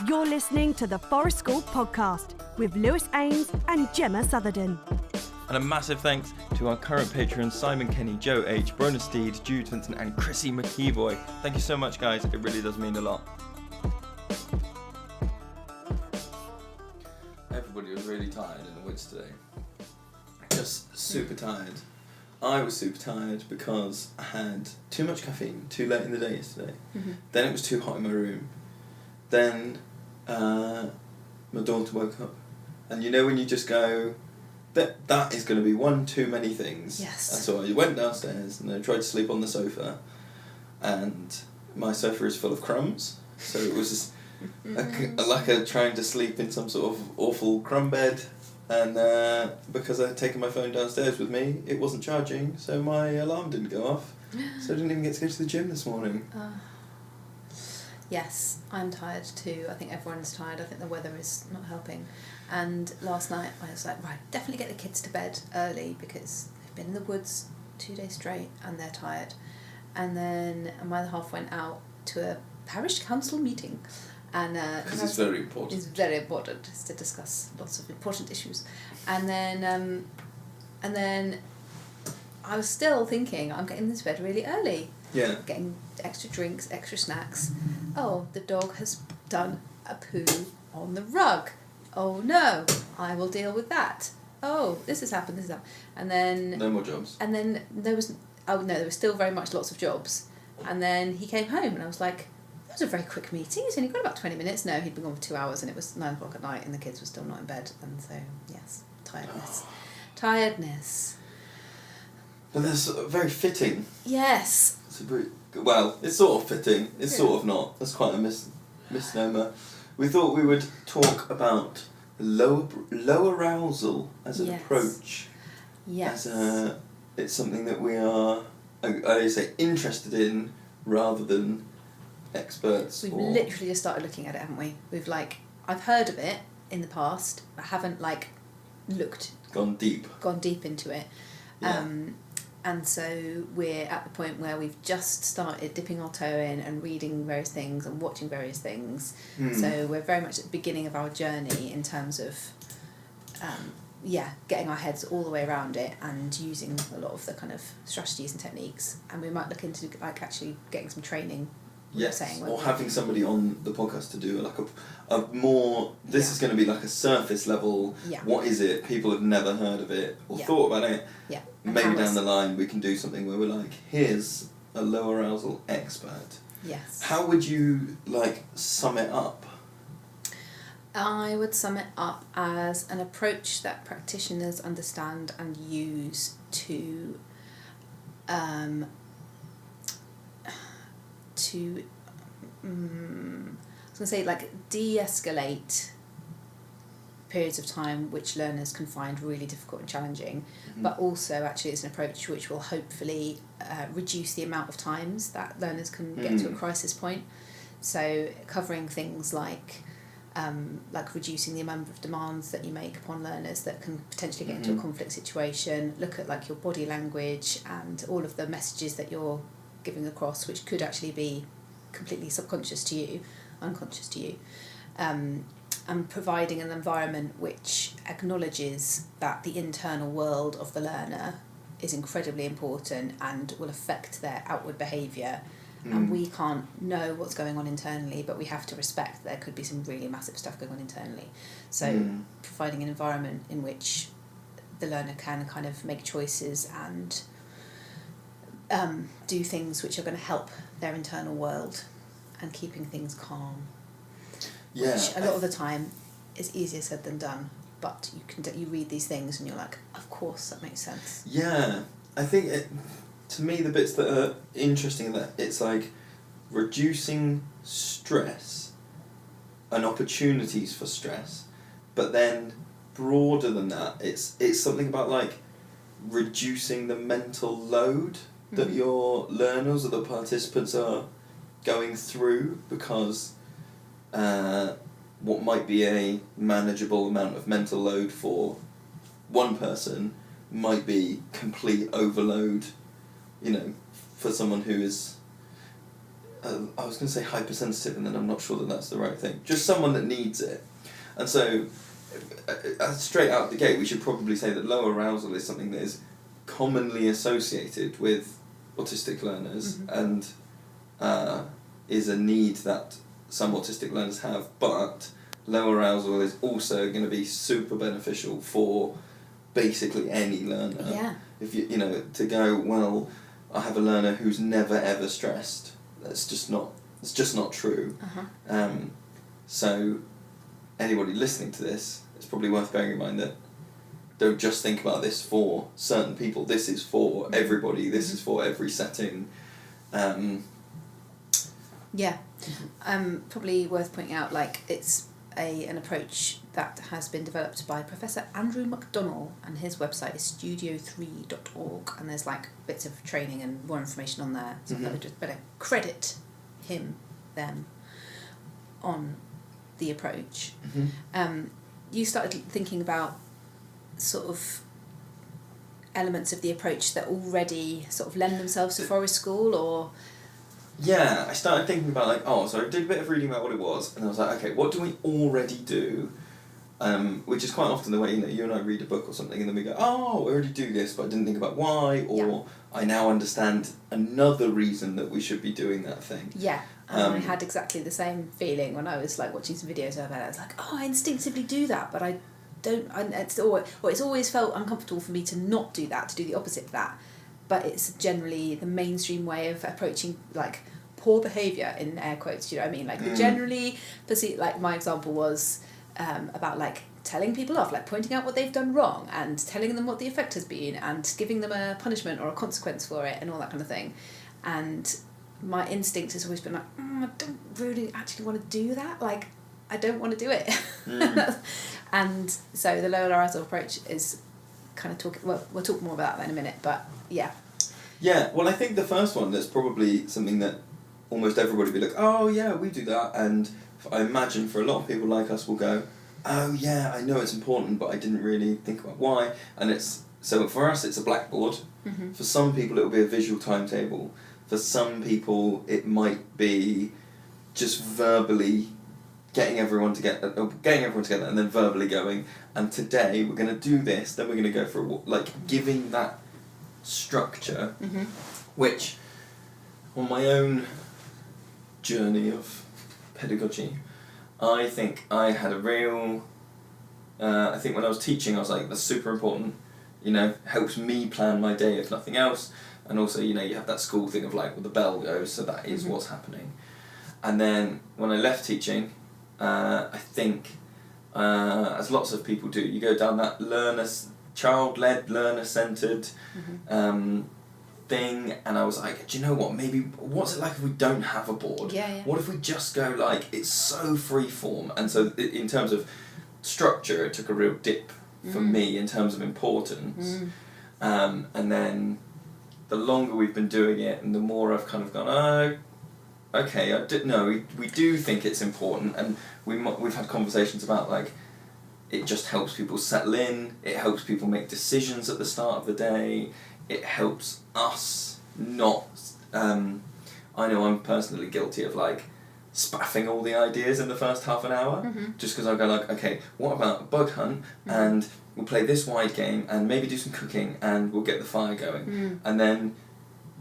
You're listening to the Forest School podcast with Lewis Ames and Gemma Southerden. And a massive thanks to our current patrons Simon Kenny, Joe H, Brona Steed, Jude Vincent and Chrissy McKeevoy. Thank you so much, guys. It really does mean a lot. Everybody was really tired in the woods today. Just super tired. I was super tired because I had too much caffeine too late in the day yesterday. Mm-hmm. Then it was too hot in my room. Then my daughter woke up. And you know when you just go, that is going to be one too many things. Yes. And so I went downstairs and I tried to sleep on the sofa. And my sofa is full of crumbs. So it was just like trying to sleep in some sort of awful crumb bed. And because I had taken my phone downstairs with me, it wasn't charging, so my alarm didn't go off. So I didn't even get to go to the gym this morning. Yes, I'm tired too. I think everyone's tired. I think the weather is not helping. And last night I was like, right, definitely get the kids to bed early because they've been in the woods 2 days straight and they're tired. And then my other half went out to a parish council meeting. And because it's very important. It's very important. It's to discuss lots of important issues. And then I was still thinking, I'm getting into bed really early. Yeah. Getting extra drinks, extra snacks. Oh, the dog has done a poo on the rug. Oh no, I will deal with that. Oh, this has happened, And then... No more jobs. And then there was still very much lots of jobs. And then he came home and I was like, it was a very quick meeting. He's only got about 20 minutes. No, he'd been gone for 2 hours and it was 9 o'clock at night and the kids were still not in bed. And so, yes, tiredness. But that's very fitting. Yes. It's sort of fitting. It's sort of not. That's quite a misnomer. We thought we would talk about low arousal as an approach. Yes. It's something that we are, I say, interested in rather than experts. We've literally just started looking at it, haven't we? I've heard of it in the past, but haven't gone deep into it. Yeah. And so we're at the point where we've just started dipping our toe in and reading various things and watching various things. So we're very much at the beginning of our journey in terms of getting our heads all the way around it and using a lot of the kind of strategies and techniques. And we might look into actually getting some training. Yes, or having somebody on the podcast to do a more... This is going to be like a surface level, what is it? People have never heard of it or thought about it. Yeah. Maybe down the line we can do something where we're like, here's a low arousal expert. Yes. How would you sum it up? I would sum it up as an approach that practitioners understand and use to de-escalate periods of time which learners can find really difficult and challenging, but also actually it's an approach which will hopefully reduce the amount of times that learners can get to a crisis point. So covering things like reducing the number of demands that you make upon learners that can potentially get into a conflict situation, look at your body language and all of the messages that you're giving across, which could actually be completely unconscious to you, and providing an environment which acknowledges that the internal world of the learner is incredibly important and will affect their outward behaviour. And we can't know what's going on internally, but we have to respect there could be some really massive stuff going on internally. So providing an environment in which the learner can kind of make choices and do things which are going to help their internal world and keeping things calm. Yeah. Which a lot of the time is easier said than done, but you read these things and you're like, of course that makes sense. Yeah, I think to me the bits that are interesting in that it's reducing stress and opportunities for stress, but then broader than that, it's something about reducing the mental load that your learners or the participants are going through, because what might be a manageable amount of mental load for one person might be complete overload, for someone who is I was going to say hypersensitive, and then I'm not sure that that's the right thing. Just someone that needs it. And so, straight out the gate, we should probably say that low arousal is something that is commonly associated with autistic learners, and is a need that some autistic learners have, but low arousal is also going to be super beneficial for basically any learner. Yeah. If you know, to go, well, I have a learner who's never ever stressed. It's just not true. So anybody listening to this, it's probably worth bearing in mind that don't just think about this for certain people. This is for everybody. This is for every setting. Yeah. Probably worth pointing out, like, it's an approach that has been developed by Professor Andrew McDonnell, and his website is studio3.org, and there's like bits of training and more information on there, so I would just better credit them on the approach. You started thinking about sort of elements of the approach that already sort of lend themselves to forest school, or... Yeah, I started thinking about so I did a bit of reading about what it was, and I was like, okay, what do we already do? Which is quite often the way, you and I read a book or something, and then we go, oh, I already do this, but I didn't think about why, or I now understand another reason that we should be doing that thing. Yeah, and I had exactly the same feeling when I was like watching some videos about it. I was like, oh, I instinctively do that, but I don't. It's always felt uncomfortable for me to not do that, to do the opposite of that. But it's generally the mainstream way of approaching like poor behaviour, in air quotes. Do you know what I mean? Like generally perceive, like my example was about like telling people off, like pointing out what they've done wrong and telling them what the effect has been and giving them a punishment or a consequence for it and all that kind of thing. And my instinct has always been like, I don't really actually want to do that. Like, I don't want to do it. And so the low arousal approach is kind of talking. Well, we'll talk more about that in a minute, but yeah. Yeah, well, I think the first one, that's probably something that almost everybody will be like, oh yeah, we do that, and I imagine for a lot of people like us will go, oh yeah, I know it's important, but I didn't really think about why. And so for us it's a blackboard. For some people it will be a visual timetable. For some people it might be just verbally getting everyone together and then verbally going, and today we're going to do this, then we're going to go for a walk, like giving that structure, which on my own journey of pedagogy, I think I had a real, I think when I was teaching I was like, that's super important, helps me plan my day if nothing else, and also, you have that school thing of like, well, the bell goes, so that is what's happening. And then when I left teaching, I think, as lots of people do, you go down that child-led, learner-centred thing, and I was like, do you know what, maybe, what's it like if we don't have a board? What if we just go like, it's so free-form? And so in terms of structure, it took a real dip for me in terms of importance. And then the longer we've been doing it, and the more I've kind of gone, oh, okay, we do think it's important, and we've had conversations about like, it just helps people settle in, it helps people make decisions at the start of the day, it helps us not, I know I'm personally guilty of like spaffing all the ideas in the first half an hour, just because I go like, okay, what about a bug hunt, and we'll play this wide game, and maybe do some cooking, and we'll get the fire going, and then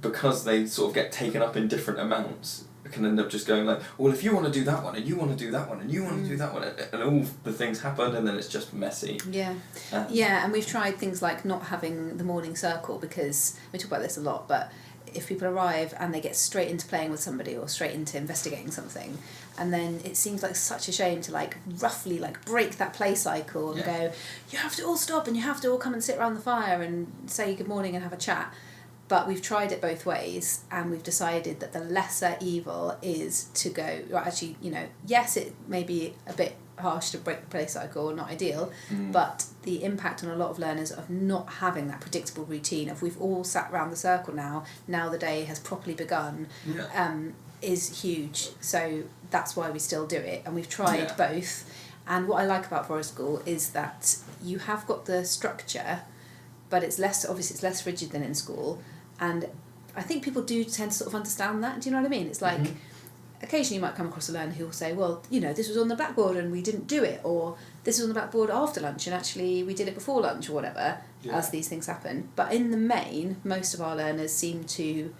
because they sort of get taken up in different amounts, I can end up just going like, well, if you want to do that one, and you want to do that one, and you want to do that one, and all the things happen, and then it's just messy. Yeah. And we've tried things like not having the morning circle, because we talk about this a lot, but if people arrive and they get straight into playing with somebody or straight into investigating something, and then it seems like such a shame to like roughly like break that play cycle and go, you have to all stop and you have to all come and sit around the fire and say good morning and have a chat. But we've tried it both ways, and we've decided that the lesser evil is to go, well, actually, yes, it may be a bit harsh to break the play cycle, or not ideal, but the impact on a lot of learners of not having that predictable routine of we've all sat around the circle now the day has properly begun, is huge. So that's why we still do it, and we've tried both. And what I like about Forest School is that you have got the structure, but it's less rigid than in school. And I think people do tend to sort of understand that. Do you know what I mean? It's like occasionally you might come across a learner who will say, well, this was on the blackboard and we didn't do it, or this was on the blackboard after lunch and actually we did it before lunch, or whatever, as these things happen. But in the main, most of our learners seem to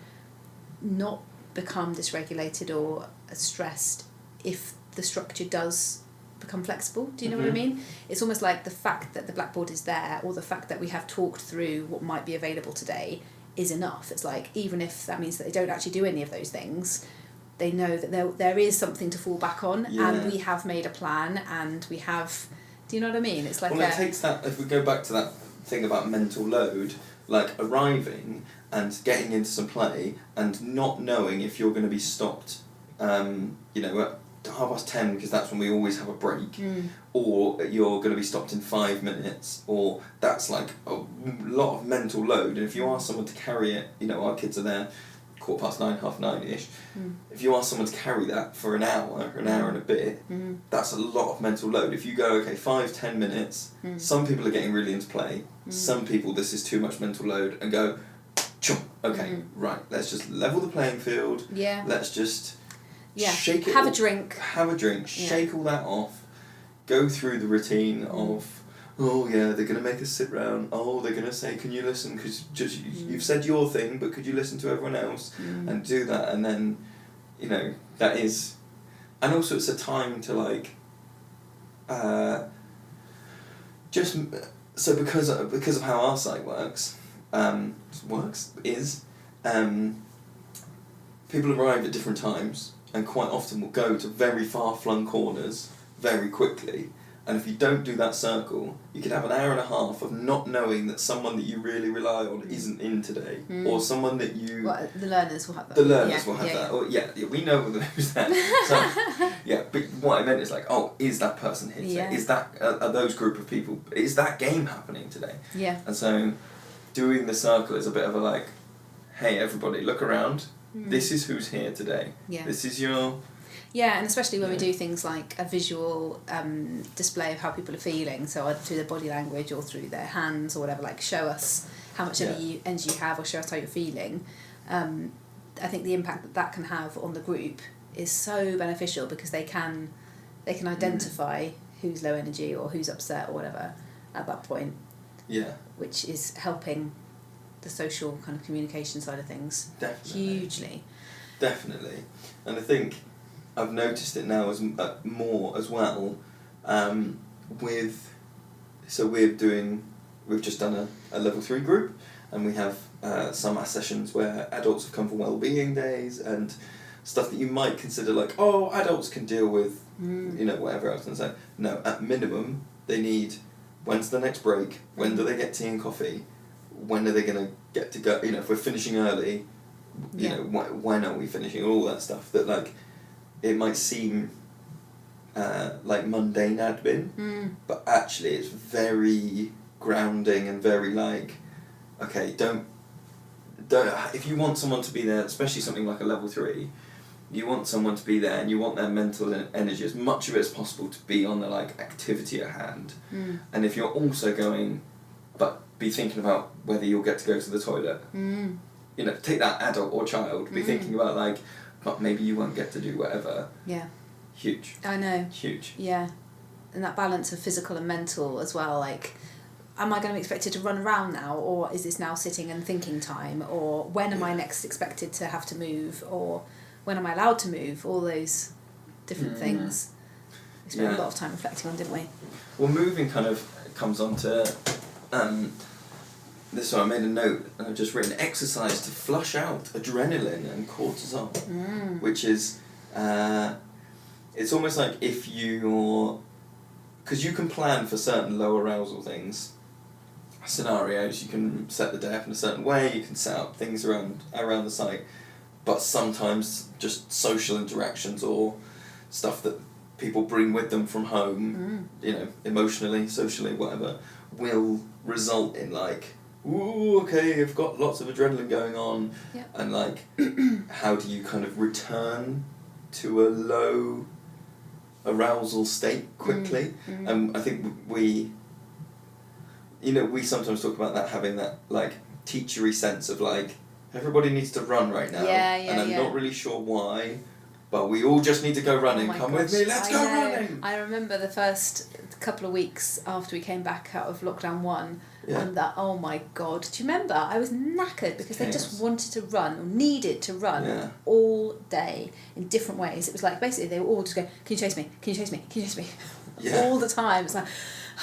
not become dysregulated or stressed if the structure does become flexible. Do you know what I mean? It's almost like the fact that the blackboard is there, or the fact that we have talked through what might be available today, is enough. It's like, even if that means that they don't actually do any of those things, they know that there is something to fall back on, and we have made a plan, and we have... Do you know what I mean? It's like... Well, it takes that... If we go back to that thing about mental load, like arriving and getting into some play and not knowing if you're going to be stopped, at 10:30 because that's when we always have a break, or you're going to be stopped in 5 minutes, or that's like a lot of mental load. And if you ask someone to carry it, our kids are there 9:15, 9:30ish. If you ask someone to carry that for an hour and a bit, that's a lot of mental load. If you go, 5-10 minutes, some people are getting really into play, some people this is too much mental load, and go, right, let's just level the playing field, let's just shake it, have a drink, shake all that off, go through the routine of, they're going to make us sit round, they're going to say, can you listen, because you've said your thing, but could you listen to everyone else, and do that, and then, that is, and also it's a time to like, so because of how our site works, people arrive at different times, and quite often will go to very far-flung corners very quickly. And if you don't do that circle, you could have an hour and a half of not knowing that someone that you really rely on isn't in today, or someone that you... Well, the learners will have that. The learners will have that. Or, we know who's there. So, but what I meant is like, is that person here today? Is that are those group of people? Is that game happening today? Yeah. And so, doing the circle is a bit of a like, hey everybody, look around. This is who's here today. Yeah. This is your... Yeah, and especially when we do things like a visual display of how people are feeling, so either through their body language or through their hands or whatever, like show us how much energy you have, or show us how you're feeling. I think the impact that can have on the group is so beneficial, because they can identify who's low energy or who's upset or whatever at that point. Yeah. Which is helping the social kind of communication side of things. Definitely. Hugely. Definitely. And I think I've noticed it now as more as well, we've just done a level 3 group, and we have summer sessions where adults have come for wellbeing days and stuff that you might consider like, adults can deal with, whatever else, and say, no, at minimum they need, when's the next break, when do they get tea and coffee, when are they going to get to go, if we're finishing early, when are we finishing, all that stuff that like, it might seem like mundane admin, but actually it's very grounding and very like, don't if you want someone to be there, especially something like a level 3, you want someone to be there and you want their mental energy, as much of it as possible, to be on the like activity at hand. And if you're also going, but be thinking about whether you'll get to go to the toilet, take that adult or child, be thinking about like, but maybe you won't get to do whatever. Yeah. Huge. I know. Huge. Yeah. And that balance of physical and mental as well, like, am I going to be expected to run around now, or is this now sitting and thinking time, or when am I next expected to have to move, or when am I allowed to move, all those different things. We spent a lot of time reflecting on, didn't we? Well, moving kind of comes on to... this one I made a note, and I've just written exercise to flush out adrenaline and cortisol, which is, it's almost like if you're, because you can plan for certain low arousal things, scenarios, you can set the day up in a certain way, you can set up things around the site, but sometimes just social interactions or stuff that people bring with them from home, emotionally, socially, whatever, will result in like, ooh, okay, I've got lots of adrenaline going on, and like, how do you kind of return to a low arousal state quickly? And I think we sometimes talk about that, having that like teachery sense of like, everybody needs to run right now, and I'm not really sure why, but we all just need to go running. Oh my Come gosh, with me, let's go running. I remember the first couple of weeks after we came back out of lockdown 1, Yeah. and that, oh my God, do you remember? I was knackered because they just wanted to run, or needed to run all day in different ways. It was like, basically, they were all just going, can you chase me? Can you chase me? Can you chase me? Yeah. All the time. It's like,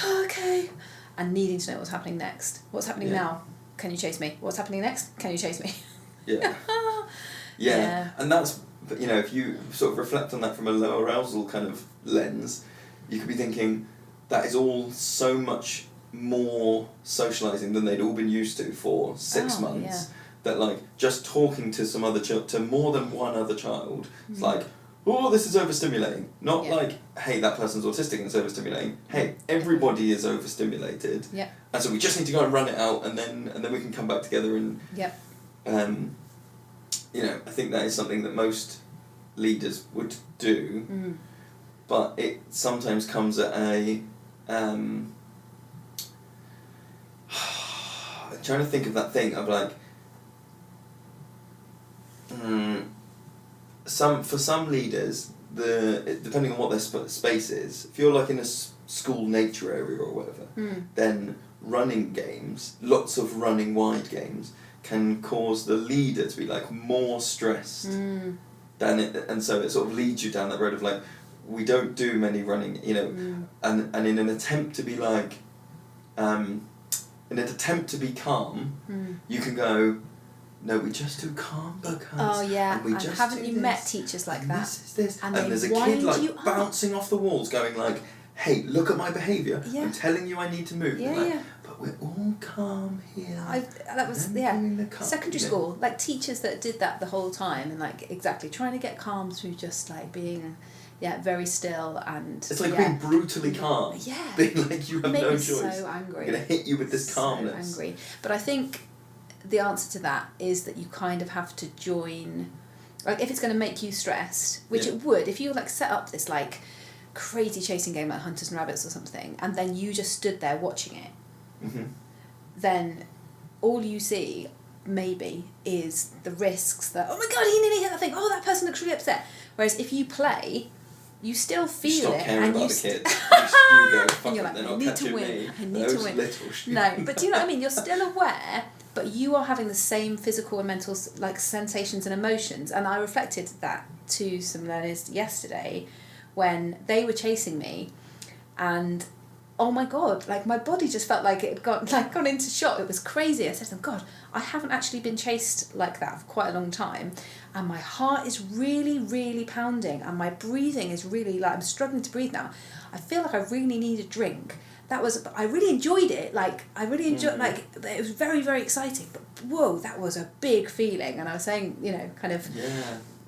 oh, okay. And needing to know what's happening next. What's happening now? Can you chase me? What's happening next? Can you chase me? Yeah. And that's, you know, if you sort of reflect on that from a low arousal kind of lens, you could be thinking that is all so much more socialising than they'd all been used to for 6 months. That like just talking to some other to more than one other child, it's like, oh, this is overstimulating. Not like, hey, that person's autistic and it's overstimulating. Hey, everybody is overstimulated. Yeah. And so we just need to go and run it out, and then we can come back together and. You know, I think that is something that most leaders would do, but it sometimes comes at a. I'm trying to think of that thing of like. For some leaders, depending on what their space is, if you're like in a school nature area or whatever, then running games, lots of running wide games, can cause the leader to be like more stressed than it, and so it sort of leads you down that road of like, we don't do many running, you know, and in an attempt to be like, in an attempt to be calm, you can go, no, we just do calm because. Oh yeah, and just haven't you this, met teachers like that? This is this, and there's a kid like bouncing off the walls, going like, "Hey, look at my behaviour. I'm telling you, I need to move." But we're all calm here. That was secondary school, like teachers that did that the whole time, and like exactly trying to get calm through just like being. Very still, and it's like being brutally calm. Yeah, being like you have no choice. So angry. I'm gonna hit you with this calmness. So angry, but I think the answer to that is that you kind of have to join. Like if it's going to make you stressed, which it would, if you like set up this like crazy chasing game like Hunters and Rabbits or something, and then you just stood there watching it, then all you see maybe is the risks that, oh my God, he nearly hit that thing. Oh, that person looks really upset. Whereas if you play. You still feel it, and you you go, fuck and you're it, like, I need to win. I need to win. No, but do you know what I mean? You're still aware, but you are having the same physical and mental like sensations and emotions. And I reflected that to some learners yesterday, when they were chasing me, and oh my God, like my body just felt like it had gone into shock. It was crazy. I said to them, God, I haven't actually been chased like that for quite a long time. And my heart is really, really pounding, and my breathing is really like, I'm struggling to breathe now. I feel like I really need a drink. I really enjoyed it. Like, I really enjoyed, like, it was very, very exciting. But whoa, that was a big feeling. And I was saying, you know, kind of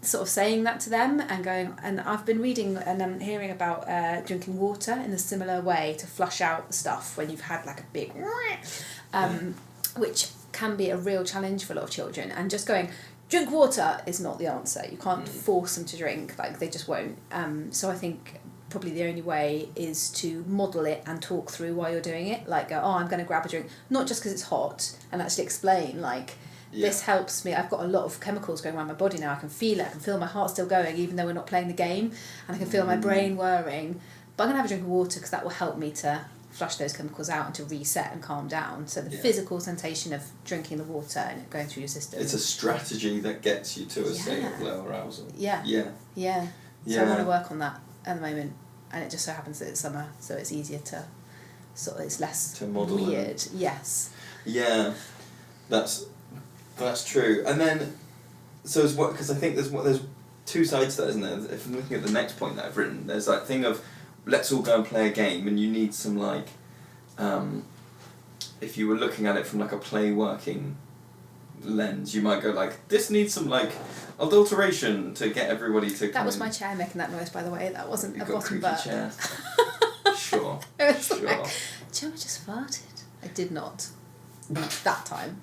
sort of saying that to them and going, and I've been reading and hearing about drinking water in a similar way to flush out stuff when you've had like a big, which can be a real challenge for a lot of children. And just going, drink water is not the answer. You can't force them to drink, like they just won't. So I think probably the only way is to model it and talk through while you're doing it. Like, go, oh, I'm going to grab a drink, not just because it's hot, and actually explain, like, this helps me. I've got a lot of chemicals going around my body now. I can feel it. I can feel my heart still going, even though we're not playing the game, and I can feel my brain whirring. But I'm going to have a drink of water because that will help me to flush those chemicals out and to reset and calm down. So the physical sensation of drinking the water and it going through your system. It's a strategy that gets you to a state of low arousal. Yeah. So I want to work on that at the moment, and it just so happens that it's summer, so it's easier to sort of, it's less weird. Yes. Yeah, that's true. And then, so as what, because I think there's two sides to that, isn't there? If I'm looking at the next point that I've written, there's that thing of let's all go and play a game, and you need some like, if you were looking at it from like a play working lens, you might go like, this needs some like adulteration to get everybody to. That was my chair making that noise, by the way. That wasn't a bottom burp. Chair. Sure. It was sure. Like, Joe just farted. I did not. That time.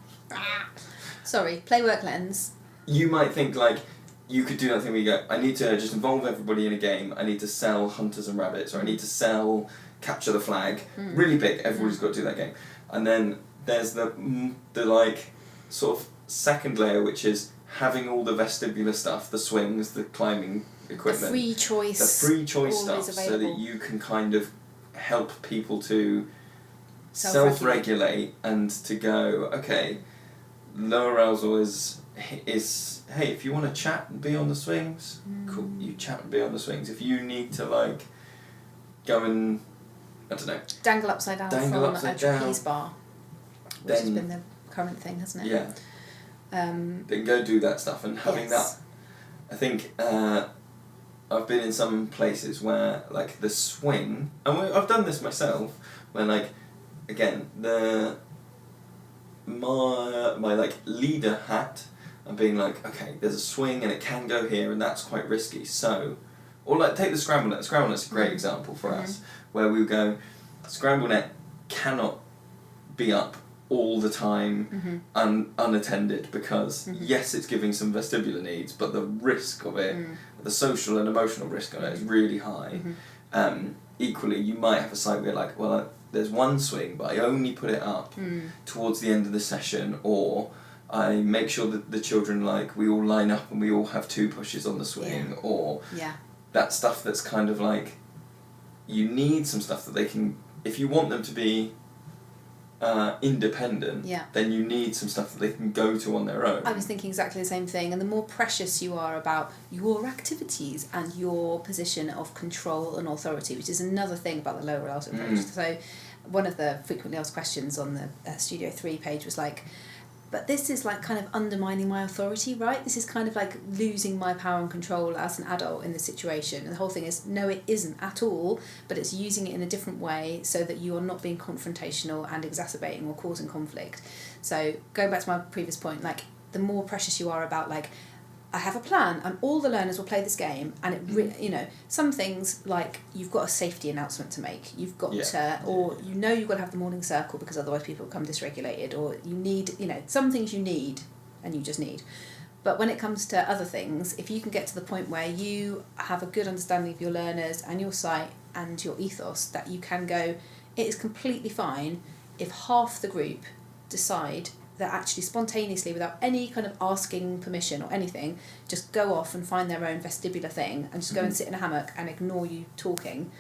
Sorry, play work lens. You might think like, you could do that thing where you go, I need to just involve everybody in a game, I need to sell Hunters and Rabbits, or I need to sell Capture the Flag, really big, everybody's got to do that game. And then there's the like, sort of second layer, which is, having all the vestibular stuff, the swings, the climbing equipment, the free choice stuff, available. so that you can kind of help people to Self-regulate. and to go, okay, low arousal is hey, if you want to chat and be on the swings, cool, you chat and be on the swings. If you need to like go and I don't know, dangle upside down from a trapeze bar, which has been the current thing, hasn't it? Yeah. Then go do that stuff, and having that, I think I've been in some places where like the swing, and I've done this myself, where like again my like leader hat, and being like, okay, there's a swing and it can go here and that's quite risky, so, or like take the scramble net. The scramble net's a great example for us, where we go, scramble net cannot be up all the time unattended, because yes, it's giving some vestibular needs, but the risk of it, the social and emotional risk of it is really high. Equally, you might have a site where like, well, there's one swing, but I only put it up towards the end of the session, or I make sure that the children, like, we all line up and we all have 2 pushes on the swing, or that stuff that's kind of like, you need some stuff that they can, if you want them to be independent, then you need some stuff that they can go to on their own. I was thinking exactly the same thing, and the more precious you are about your activities and your position of control and authority, which is another thing about the Low Arousal Approach. So one of the frequently asked questions on the Studio 3 page was like, but this is like kind of undermining my authority, right? This is kind of like losing my power and control as an adult in this situation. And the whole thing is, no, it isn't at all, but it's using it in a different way so that you are not being confrontational and exacerbating or causing conflict. So going back to my previous point, like the more precious you are about like, I have a plan and all the learners will play this game, and it you know, some things like you've got a safety announcement to make, you've got to, or you know you've got to have the morning circle because otherwise people become dysregulated, or you need, you know, some things you need and you just need. But when it comes to other things, if you can get to the point where you have a good understanding of your learners and your site and your ethos, that you can go, it is completely fine if half the group decide that actually spontaneously, without any kind of asking permission or anything, just go off and find their own vestibular thing and just go and sit in a hammock and ignore you talking,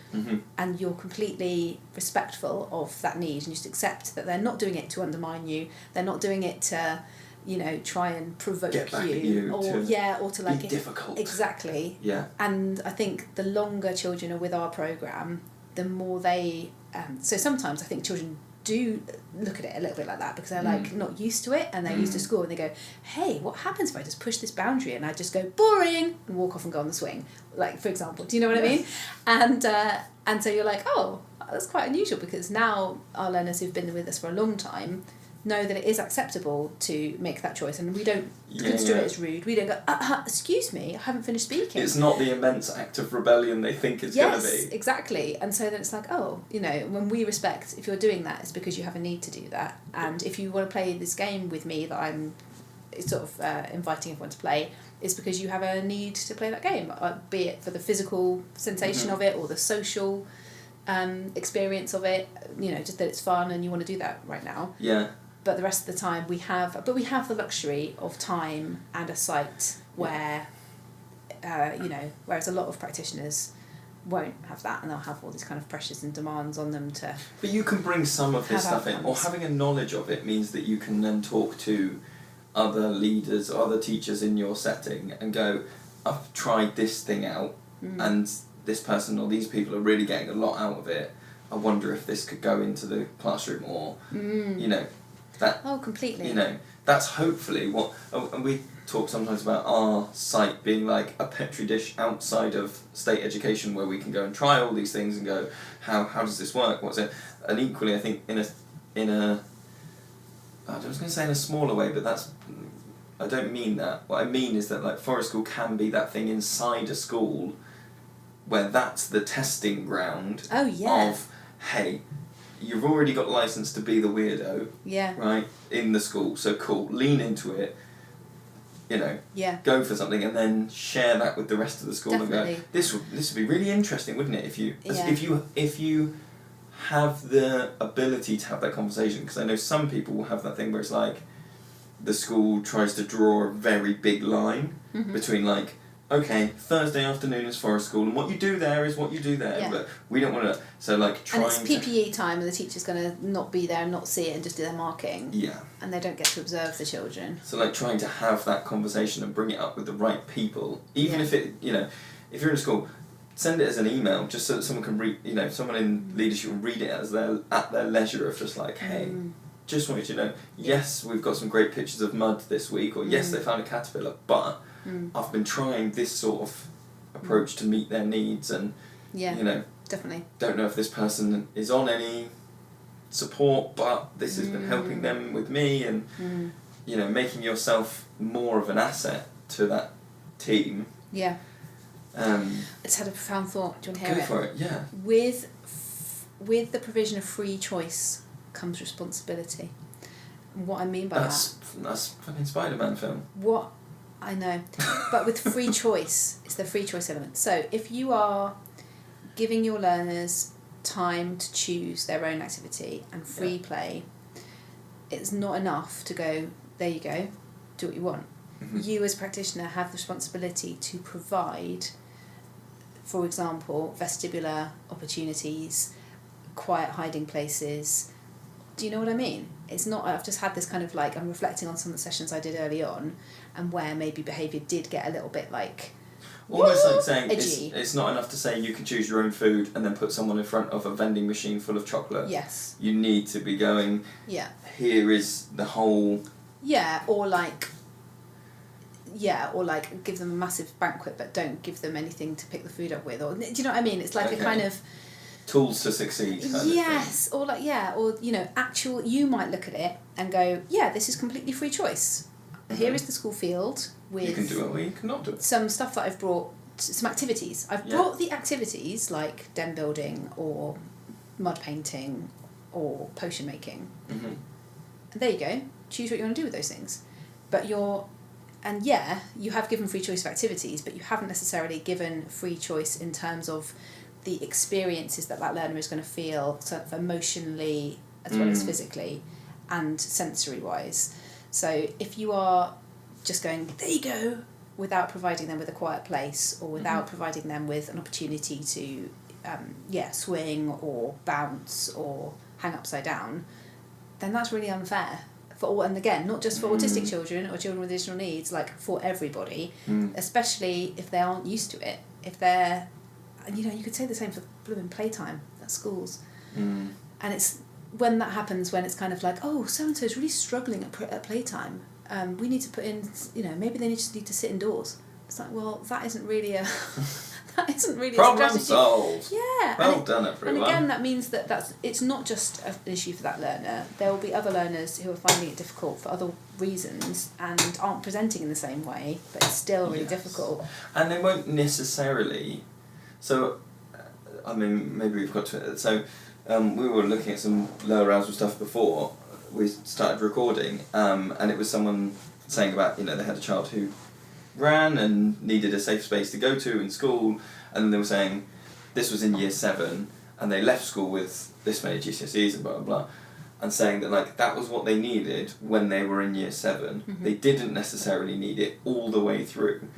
and you're completely respectful of that need and just accept that they're not doing it to undermine you, they're not doing it to, you know, try and provoke Get back at you, or to like be difficult. Exactly. Yeah. And I think the longer children are with our programme, the more they so sometimes I think children do look at it a little bit like that, because they're like not used to it, and they're used to school, and they go, hey, what happens if I just push this boundary and I just go boring and walk off and go on the swing, like, for example, do you know what I mean? And so you're like, oh, that's quite unusual, because now our learners who've been with us for a long time know that it is acceptable to make that choice, and we don't construe it as rude. We don't go, excuse me, I haven't finished speaking. It's not the immense act of rebellion they think it's going to be. Yes, exactly. And so then it's like, oh, you know, when we respect, if you're doing that, it's because you have a need to do that. And if you want to play this game with me that I'm sort of inviting everyone to play, it's because you have a need to play that game, be it for the physical sensation of it or the social experience of it, you know, just that it's fun and you want to do that right now. Yeah. But the rest of the time we have the luxury of time and a site where, you know, whereas a lot of practitioners won't have that, and they'll have all these kind of pressures and demands on them to. But you can bring some of this stuff in, or having a knowledge of it means that you can then talk to other leaders or other teachers in your setting and go, I've tried this thing out, and this person or these people are really getting a lot out of it. I wonder if this could go into the classroom, or, you know. That, completely. You know, that's hopefully what, and we talk sometimes about our site being like a petri dish outside of state education, where we can go and try all these things and go, how does this work? What's it? And equally, I think in a I was going to say in a smaller way, but I don't mean that. What I mean is that like Forest School can be that thing inside a school, where that's the testing ground of, hey, you've already got license to be the weirdo, right, in the school, so cool, lean into it, you know, go for something, and then share that with the rest of the school. Definitely. And go, this would be really interesting, wouldn't it, if you have the ability to have that conversation, because I know some people will have that thing where it's like, the school tries to draw a very big line between like, okay, Thursday afternoon is forest school, and what you do there is what you do there, but we don't want to. So like trying. And it's PPE time, and the teacher's going to not be there and not see it and just do their marking. Yeah. And they don't get to observe the children. So like trying to have that conversation and bring it up with the right people, even if it, you know, if you're in a school, send it as an email just so that someone can read, you know, someone in leadership will read it as at their leisure of just like, hey. Just want you to know, yes, we've got some great pictures of mud this week, or yes, they found a caterpillar, but I've been trying this sort of approach to meet their needs, and you know, definitely don't know if this person is on any support, but this has been helping them with me, and you know, making yourself more of an asset to that team. Yeah. It's had a profound thought. Do you want to hear it? Go for it. Yeah. With the provision of free choice comes responsibility. And what I mean by that's fucking Spider-Man film. What I know, but with free choice, it's the free choice element. So if you are giving your learners time to choose their own activity and free play, it's not enough to go, there you go, do what you want. You as a practitioner have the responsibility to provide, for example, vestibular opportunities, quiet hiding places. Do you know what I mean? It's not, I've just had this kind of like, I'm reflecting on some of the sessions I did early on, and where maybe behaviour did get a little bit like, almost like saying it's not enough to say you can choose your own food and then put someone in front of a vending machine full of chocolate. Yes. You need to be going, here is the whole... or like give them a massive banquet but don't give them anything to pick the food up with, or do you know what I mean? It's like a kind of... Tools to succeed kind of thing. Or like, or, you know, actual, you might look at it and go, this is completely free choice. Here is the school field with... You can do it or you cannot do it. Some stuff that I've brought, some activities. I've brought the activities like den building or mud painting or potion making. And there you go. Choose what you want to do with those things. But you have given free choice of activities, but you haven't necessarily given free choice in terms of the experiences that learner is going to feel, sort of emotionally as well as physically and sensory wise. So if you are just going, there you go, without providing them with a quiet place, or without providing them with an opportunity to swing or bounce or hang upside down, then that's really unfair. And again, not just for autistic children or children with additional needs, like for everybody, especially if they aren't used to it. If they're, you know, you could say the same for blooming playtime at schools. And it's when that happens, when it's kind of like, oh, so-and-so is really struggling at playtime. We need to put in, you know, maybe they just need to sit indoors. It's like, well, that isn't really a... That isn't really problem a strategy. solved. Yeah. Well done, everyone. And again, that means it's not just an issue for that learner. There will be other learners who are finding it difficult for other reasons and aren't presenting in the same way, but it's still really difficult. And they won't necessarily... So, I mean, maybe we've got to... So, we were looking at some low arousal stuff before we started recording, and it was someone saying about, you know, they had a child who ran and needed a safe space to go to in school, and they were saying this was in year 7 and they left school with this many GCSEs and blah blah blah, and saying that like that was what they needed when they were in year 7. They didn't necessarily need it all the way through.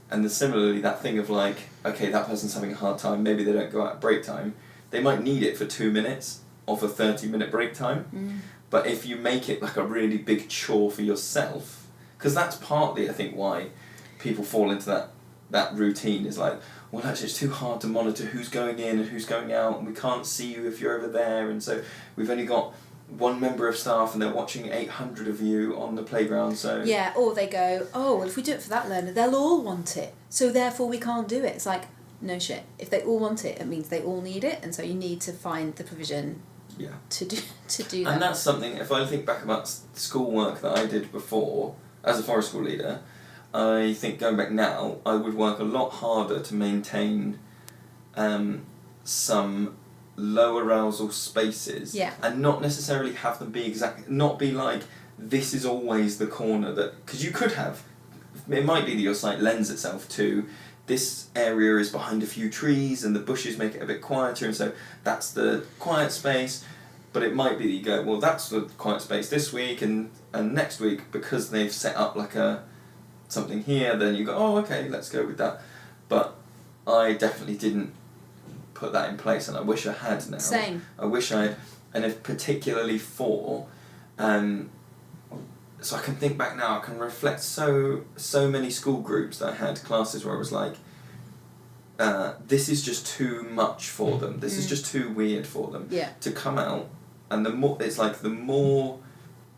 And then similarly that thing of like, okay, that person's having a hard time, maybe they don't go out at break time, they might need it for 2 minutes of a 30-minute break time. But if you make it like a really big chore for yourself, because that's partly I think why people fall into that routine, is like, well, actually it's too hard to monitor who's going in and who's going out, and we can't see you if you're over there, and so we've only got one member of staff and they're watching 800 of you on the playground, so... Yeah, or they go, oh, well, if we do it for that learner, they'll all want it, so therefore we can't do it. It's like, no shit. If they all want it, it means they all need it, and so you need to find the provision to do that. And that's something, if I think back about schoolwork that I did before, as a forest school leader, I think going back now, I would work a lot harder to maintain some low arousal spaces, and not necessarily have them be not be like, this is always the corner that, because you could have, it might be that your site lends itself to, this area is behind a few trees and the bushes make it a bit quieter, and so that's the quiet space. But it might be that you go, well, that's the quiet space this week, and and next week, because they've set up like something here, then you go, oh, okay, let's go with that. But I definitely didn't put that in place, and I wish I had now. Same. I wish I'd, and if particularly for, so I can think back now, I can reflect so many school groups that I had, classes where I was like, this is just too much for them, this is just too weird for them to come out, and the more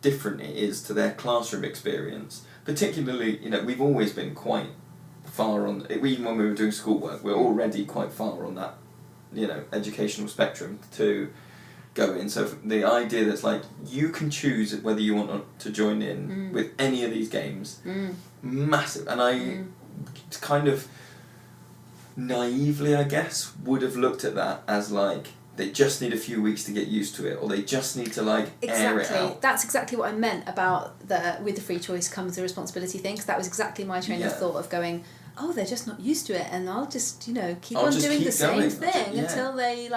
different it is to their classroom experience, particularly, we've always been quite far on, even when we were doing schoolwork, we're already quite far on that, educational spectrum to go in. So the idea that's like, you can choose whether you want to join in with any of these games, massive. And I kind of naively, I guess, would have looked at that as like, they just need a few weeks to get used to it, or they just need to air it out. That's exactly what I meant about with the free choice comes the responsibility thing, because that was exactly my train of thought of going, oh, they're just not used to it, and I'll just, keep on doing the same thing until they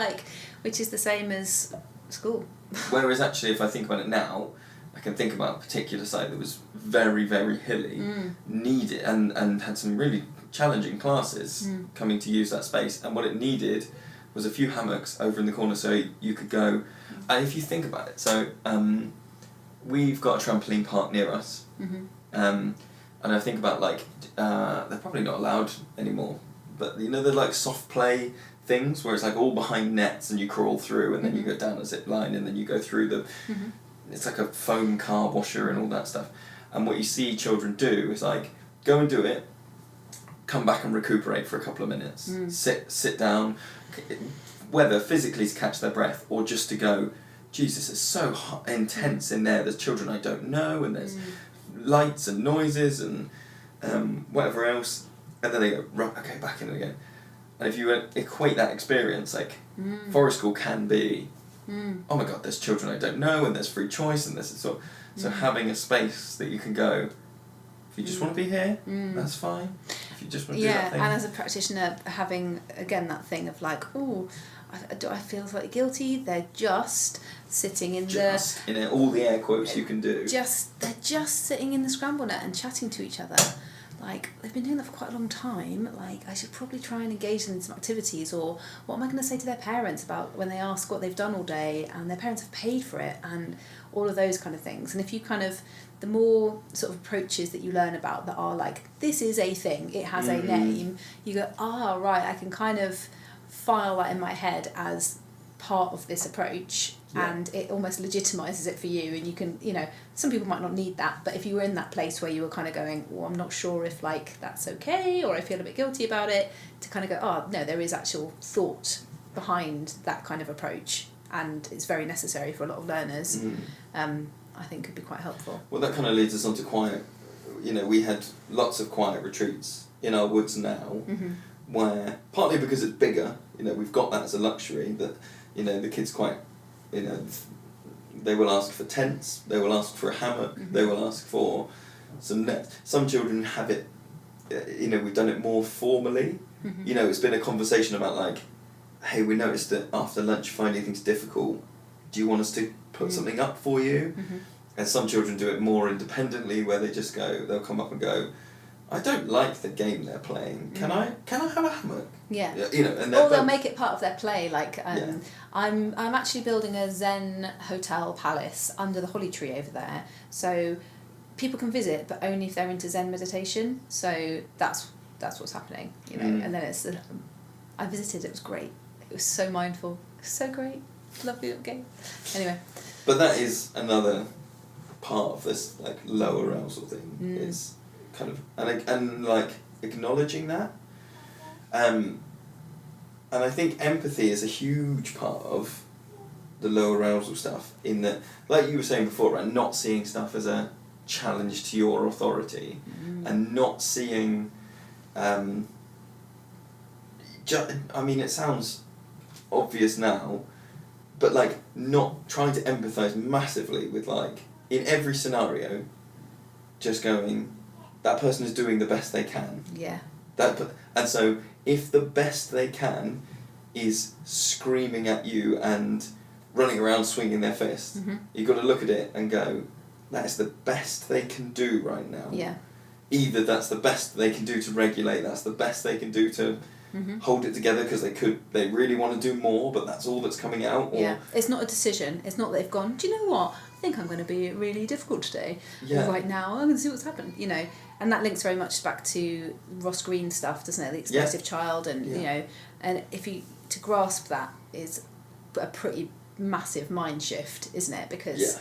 which is the same as school. Whereas actually, if I think about it now, I can think about a particular site that was very, very hilly, needed, and had some really challenging classes coming to use that space, and what it needed was a few hammocks over in the corner so you could go, and if you think about it, so we've got a trampoline park near us, and I think about they're probably not allowed anymore, but they're soft play things where it's all behind nets and you crawl through and then you go down a zip line and then you go through the it's like a foam car washer and all that stuff, and what you see children do is go and do it, come back and recuperate for a couple of minutes, sit down, whether physically to catch their breath or just to go, Jesus, it's so hot, intense in there, there's children I don't know, and there's lights and noises and whatever else, and then they go, right, okay, back in again. And if you equate that experience, forest school can be, oh my God, there's children I don't know, and there's free choice, and there's so having a space that you can go, if you just want to be here, that's fine. If you just want to do that thing. And as a practitioner, having again that thing of do I feel slightly guilty? They're just sitting in all the air quotes you can do. They're just sitting in the scramble net and chatting to each other. They've been doing that for quite a long time. I should probably try and engage them in some activities, or what am I going to say to their parents about when they ask what they've done all day and their parents have paid for it, and all of those kind of things. And if you the more sort of approaches that you learn about that are this is a thing, it has a name, you go, right, I can kind of file that in my head as part of this approach, and it almost legitimizes it for you, and you can, some people might not need that, but if you were in that place where you were kind of going, well, I'm not sure if that's okay, or I feel a bit guilty about it, to kind of go, oh no, there is actual thought behind that kind of approach, and it's very necessary for a lot of learners, I think could be quite helpful. Well, that kind of leads us on to quiet. We had lots of quiet retreats in our woods now, where, partly because it's bigger, we've got that as a luxury, that, the kids quite, they will ask for tents, they will ask for a hammock, they will ask for some nets. Some children have it, we've done it more formally. It's been a conversation about hey, we noticed that after lunch finding things difficult, do you want us to put something up for you? And some children do it more independently, where they just go, they'll come up and go, I don't like the game they're playing. Can I have a hammock? Yeah. And or they'll make it part of their play. I'm actually building a Zen hotel palace under the holly tree over there, so people can visit, but only if they're into Zen meditation. So that's what's happening, And then I visited. It was great. It was so mindful. It was so great. Lovely little game. Anyway. But that is another part of this low arousal thing. Is kind of and acknowledging that, and I think empathy is a huge part of the low arousal stuff, in that, like you were saying before, right, not seeing stuff as a challenge to your authority, and not seeing it sounds obvious now, but not trying to empathise massively with in every scenario, just going, that person is doing the best they can. Yeah. And so if the best they can is screaming at you and running around swinging their fist, you've got to look at it and go, that is the best they can do right now. Yeah. Either that's the best they can do to regulate, that's the best they can do to hold it together because they really want to do more, but that's all that's coming out. Or, yeah, it's not a decision. It's not that they've gone, do you know what? I think I'm going to be really difficult today. Yeah. Or right now, I'm going to see what's happened. You know, and that links very much back to Ross Green stuff, doesn't it? The explosive child, and you know, and to grasp that is a pretty massive mind shift, isn't it? Because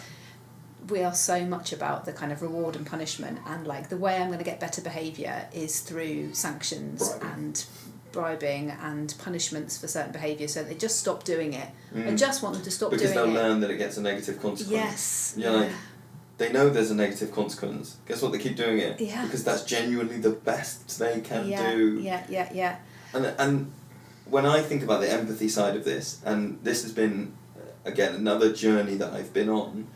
we are so much about the kind of reward and punishment, and like the way I'm going to get better behaviour is through sanctions and bribing and punishments for certain behaviour, so they just stop doing it. I just want them to stop doing it. Because they'll learn that it gets a negative consequence. Yes. You're like, they know there's a negative consequence. Guess what? They keep doing it. Yeah. Because that's genuinely the best they can do. Yeah. And when I think about the empathy side of this, and this has been, again, another journey that I've been on,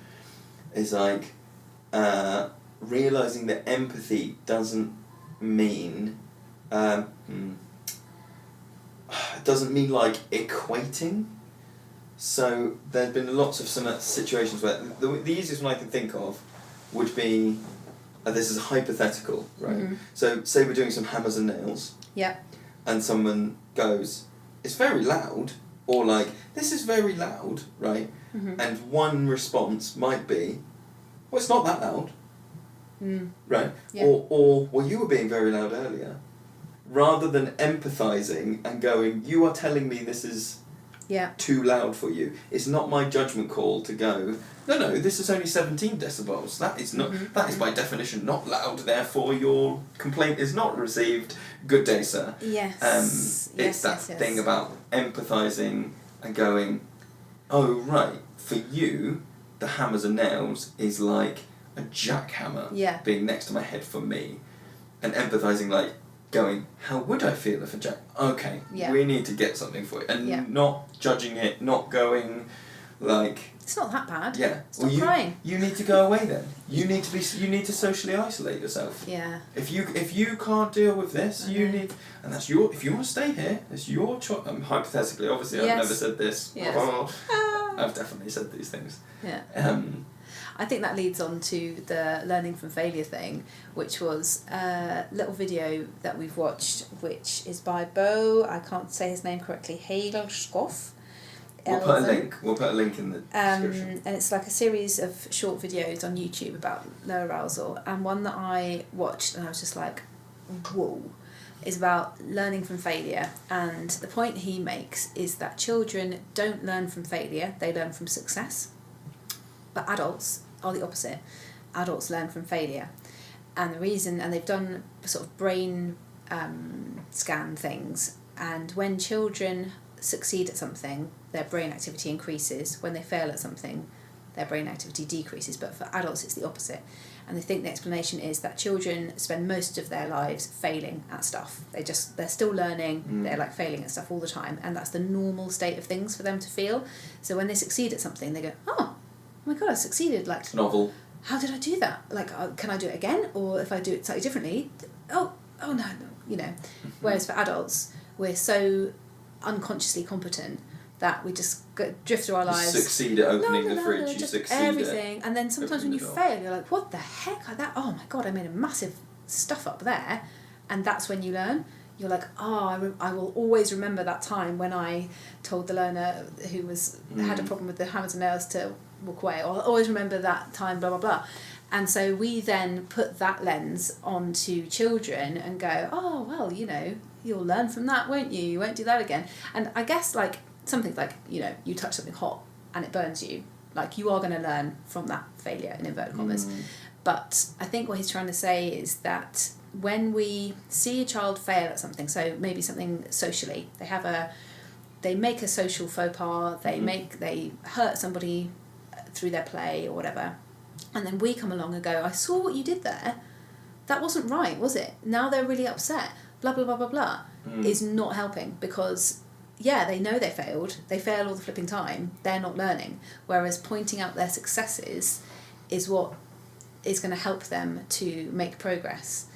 is like realising that empathy doesn't mean it doesn't mean like equating. So there's been lots of some situations where the easiest one I can think of would be, this is hypothetical, right? So say we're doing some hammers and nails, and someone goes, it's very loud, or like, this is very loud, right? And one response might be, well, it's not that loud, right? Or well, you were being very loud earlier. Rather than empathising and going, you are telling me this is too loud for you. It's not my judgment call to go, no, this is only 17 decibels. That is not. That is by definition not loud. Therefore, your complaint is not received. Good day, sir. Yes. It's that thing about empathising and going, oh right, for you, the hammers and nails is like a jackhammer being next to my head for me, and empathising like, going, how would I feel if a jack... Okay, we need to get something for it. And not judging it, not going, like... It's not that bad. Yeah. Stop crying. You need to go away then. You need to socially isolate yourself. Yeah. If you can't deal with this, you need... And that's your... If you want to stay here, it's your choice. Hypothetically, obviously, I've never said this. Yes. I've definitely said these things. Yeah. I think that leads on to the learning from failure thing, which was a little video that we've watched, which is by Bo, I can't say his name correctly, Hagelskoff. We'll put a link in the description. And it's like a series of short videos on YouTube about low arousal, and one that I watched and I was just like, whoa, is about learning from failure. And the point he makes is that children don't learn from failure, they learn from success. But adults are the opposite. Adults learn from failure. And the reason, and they've done sort of brain scan things, and when children succeed at something, their brain activity increases. When they fail at something, their brain activity decreases. But for adults, it's the opposite. And they think the explanation is that children spend most of their lives failing at stuff. They're still learning, they're like failing at stuff all the time, and that's the normal state of things for them to feel. So when they succeed at something, they go, oh my god, I succeeded, like... It's novel. How did I do that? Like, can I do it again? Or if I do it slightly differently, oh no, you know. Whereas for adults, we're so unconsciously competent that we just drift through our lives. You succeed at opening the fridge, you succeed everything. And then sometimes when you fail, you're like, what the heck? Oh my god, I made a massive stuff up there. And that's when you learn. You're like, I will always remember that time when I told the learner who had a problem with the hammers and nails to walk away, or I'll always remember that time, blah, blah, blah. And so we then put that lens onto children and go, oh, well, you know, you'll learn from that, won't you? You won't do that again. And I guess, like, something like, you know, you touch something hot and it burns you. Like, you are going to learn from that failure, in inverted commas. But I think what he's trying to say is that when we see a child fail at something, so maybe something socially, they make a social faux pas, they hurt somebody through their play or whatever, and then we come along and go, I saw what you did there, that wasn't right, was it? Now they're really upset, blah blah blah blah blah, is not helping, because they know they fail all the flipping time, they're not learning. Whereas pointing out their successes is what is going to help them to make progress.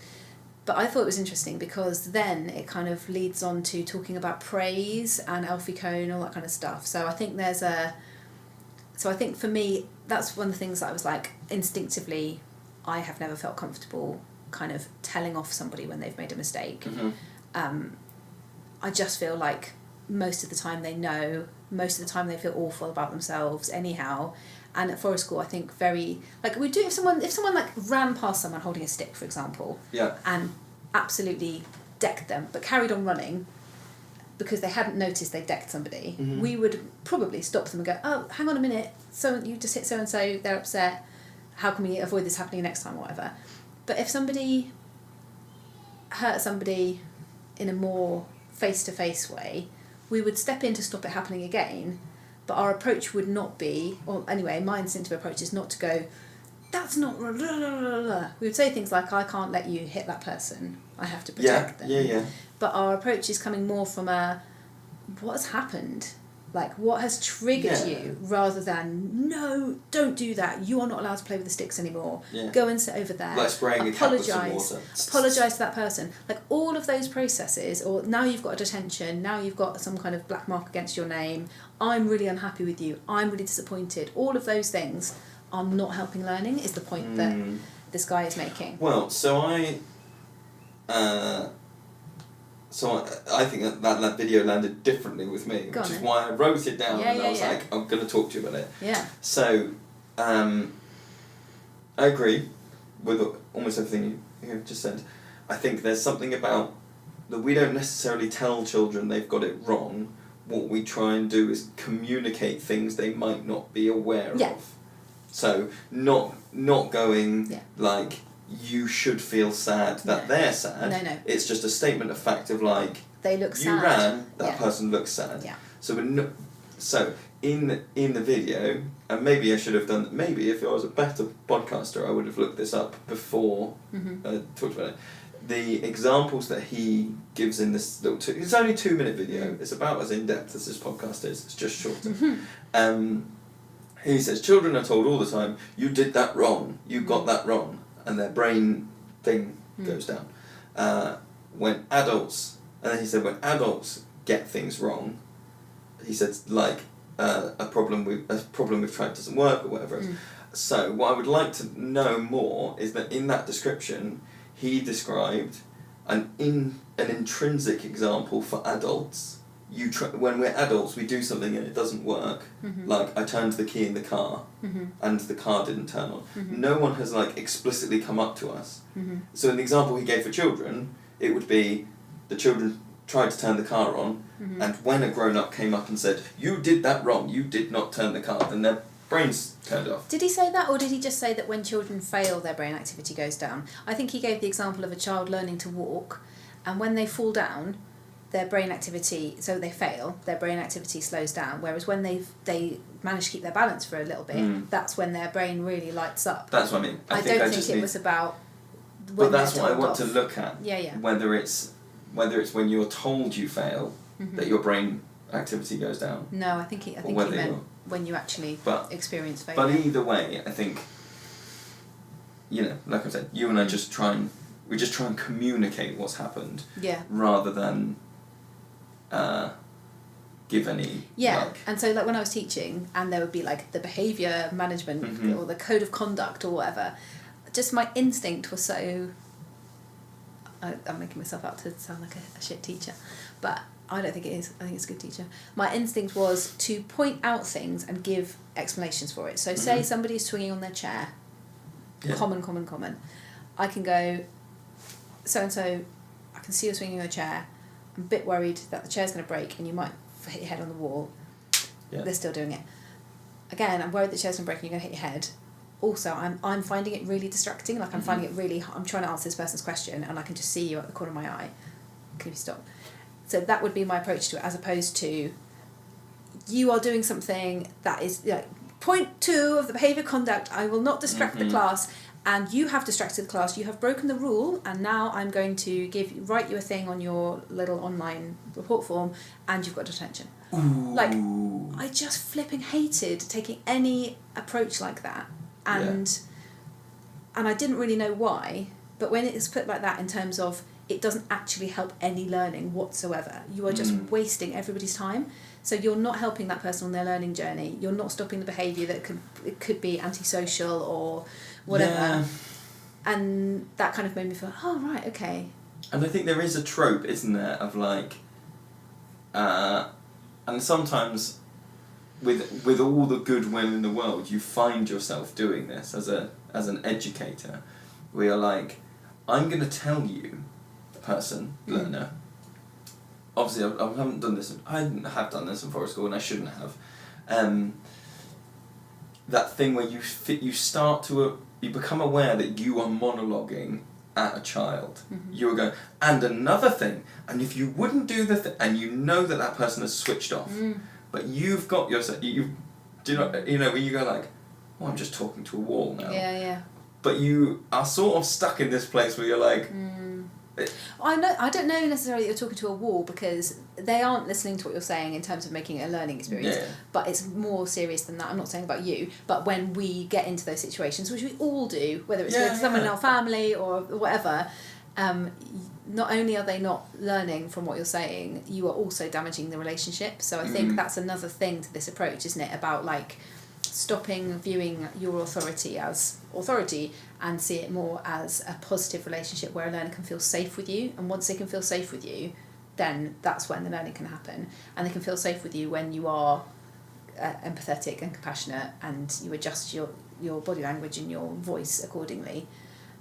But I thought it was interesting because then it kind of leads on to talking about praise and Alfie Kohn, all that kind of stuff. So I think there's So I think for me, that's one of the things that I was like, instinctively, I have never felt comfortable kind of telling off somebody when they've made a mistake. I just feel like most of the time they know, most of the time they feel awful about themselves anyhow. And at forest school, I think very, like, we do, if someone like ran past someone holding a stick, for example, and absolutely decked them, but carried on running because they hadn't noticed they decked somebody, we would probably stop them and go, oh, hang on a minute, so you just hit so-and-so, they're upset, how can we avoid this happening next time or whatever. But if somebody hurt somebody in a more face-to-face way, we would step in to stop it happening again, but our approach would not be, or anyway, my instinctive approach is not to go, that's not, blah, blah, blah, blah. We would say things like, I can't let you hit that person, I have to protect them. Yeah. But our approach is coming more from a, what has happened? Like, what has triggered you, rather than, no, don't do that, you are not allowed to play with the sticks anymore. Go and sit over there. Like spraying a cat with some water. Apologise to that person. Like, all of those processes, or now you've got a detention, now you've got some kind of black mark against your name, I'm really unhappy with you, I'm really disappointed. All of those things are not helping learning, is the point that this guy is making. Well, so I think that video landed differently with me, which is why I wrote it down and I was like, I'm going to talk to you about it. Yeah. So, I agree with almost everything you have just said. I think there's something about that we don't necessarily tell children they've got it wrong. What we try and do is communicate things they might not be aware of. So, not going like, you should feel sad that they're sad. No. It's just a statement of fact of like, they look sad. You ran, that person looks sad. Yeah. So in the video, and maybe I should have done. Maybe if I was a better podcaster, I would have looked this up before I talked about it. The examples that he gives in this little it's only 2-minute video. It's about as in depth as this podcast is. It's just shorter. He says children are told all the time, "You did that wrong. You got that wrong." And their brain thing goes down. When adults get things wrong, he said like a problem we've tried doesn't work or whatever. So what I would like to know more is that in that description, he described an intrinsic example for adults. When we're adults, we do something and it doesn't work. Like I turned the key in the car and the car didn't turn on. No one has like explicitly come up to us. So in the example he gave for children, it would be the children tried to turn the car on, and when a grown-up came up and said, "You did that wrong, you did not turn the car," then their brains turned off. Did he say that, or did he just say that when children fail, their brain activity goes down? I think he gave the example of a child learning to walk, and when they fall down, their brain activity, so they fail, their brain activity slows down, whereas when they manage to keep their balance for a little bit, that's when their brain really lights up. That's what I mean. I don't think it was about but that's what I want to look at. Yeah. Whether it's when you're told you fail, that your brain activity goes down. No, I think he meant when you actually experience failure. But either way, I think, like I said, you and I just try and communicate what's happened. Yeah. Rather than give any... Yeah, and so like when I was teaching, and there would be like the behaviour management or the code of conduct or whatever, just my instinct was so... I'm making myself out to sound like a shit teacher, but I don't think it is. I think it's a good teacher. My instinct was to point out things and give explanations for it. So say somebody's swinging on their chair, common. I can go, so-and-so, I can see you swinging on a chair. I'm a bit worried that the chair's going to break and you might hit your head on the wall. Yeah. They're still doing it. Again, I'm worried the chair's going to break and you're going to hit your head. Also, I'm finding it really distracting. Like, I'm finding it really... I'm trying to answer this person's question and I can just see you at the corner of my eye. Can you stop? So that would be my approach to it, as opposed to you are doing something that is... point 2 of the behaviour conduct, I will not distract the class, and you have distracted the class, you have broken the rule, and now I'm going to write you a thing on your little online report form, and you've got detention. Ooh. Like, I just flipping hated taking any approach like that. And I didn't really know why, but when it's put like that in terms of it doesn't actually help any learning whatsoever. You are just wasting everybody's time. So you're not helping that person on their learning journey. You're not stopping the behaviour that could be antisocial or whatever. Yeah. And that kind of made me feel, oh, right, okay. And I think there is a trope, isn't there, of like, and sometimes with all the goodwill in the world, you find yourself doing this as an educator, where you're like, I'm going to tell you, learner. Obviously, I haven't done this. I have done this in forest school, and I shouldn't have. That thing where you start to you become aware that you are monologuing at a child. You are going, and another thing, and if you wouldn't do the thing, and you know that person has switched off, but you've got yourself. You know when you go like, oh, I'm just talking to a wall now. Yeah. But you are sort of stuck in this place where you're like. I don't know necessarily that you're talking to a wall, because they aren't listening to what you're saying in terms of making it a learning experience. Yeah. But it's more serious than that. I'm not saying about you, but when we get into those situations, which we all do, whether it's with someone in our family or whatever, not only are they not learning from what you're saying, you are also damaging the relationship. So I think that's another thing to this approach, isn't it? About like stopping viewing your authority as authority and see it more as a positive relationship where a learner can feel safe with you. And once they can feel safe with you, then that's when the learning can happen. And they can feel safe with you when you are empathetic and compassionate, and you adjust your body language and your voice accordingly.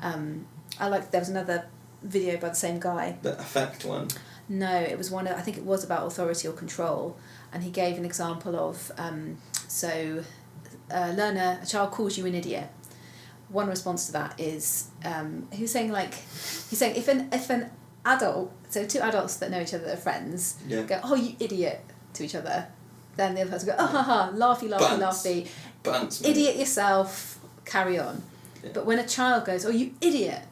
There was another video by the same guy. The affect one? No, it was I think it was about authority or control, and he gave an example of, a child calls you an idiot. One response to that is, he's saying if an adult, so two adults that know each other that are friends, go, oh, you idiot, to each other, then the other person go, oh, ha, ha, laughy, idiot yourself, carry on. Yeah. But when a child goes, oh, you idiot,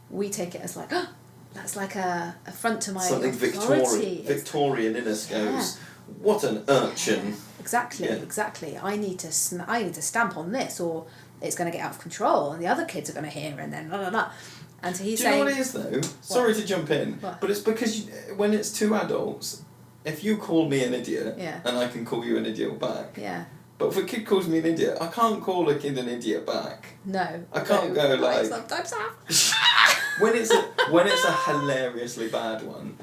we take it as like, oh, that's like a affront to my something authority. Victorian in us goes, what an urchin. Exactly. I need to stamp on this, or it's going to get out of control, and the other kids are going to hear, and then blah blah blah. And so he's saying, do you know what it is though? Sorry to jump in, but it's because when it's two adults, if you call me an idiot, and I can call you an idiot back. Yeah. But if a kid calls me an idiot, I can't call a kid an idiot back. No. I can't go like. I sometimes have. when it's a hilariously bad one,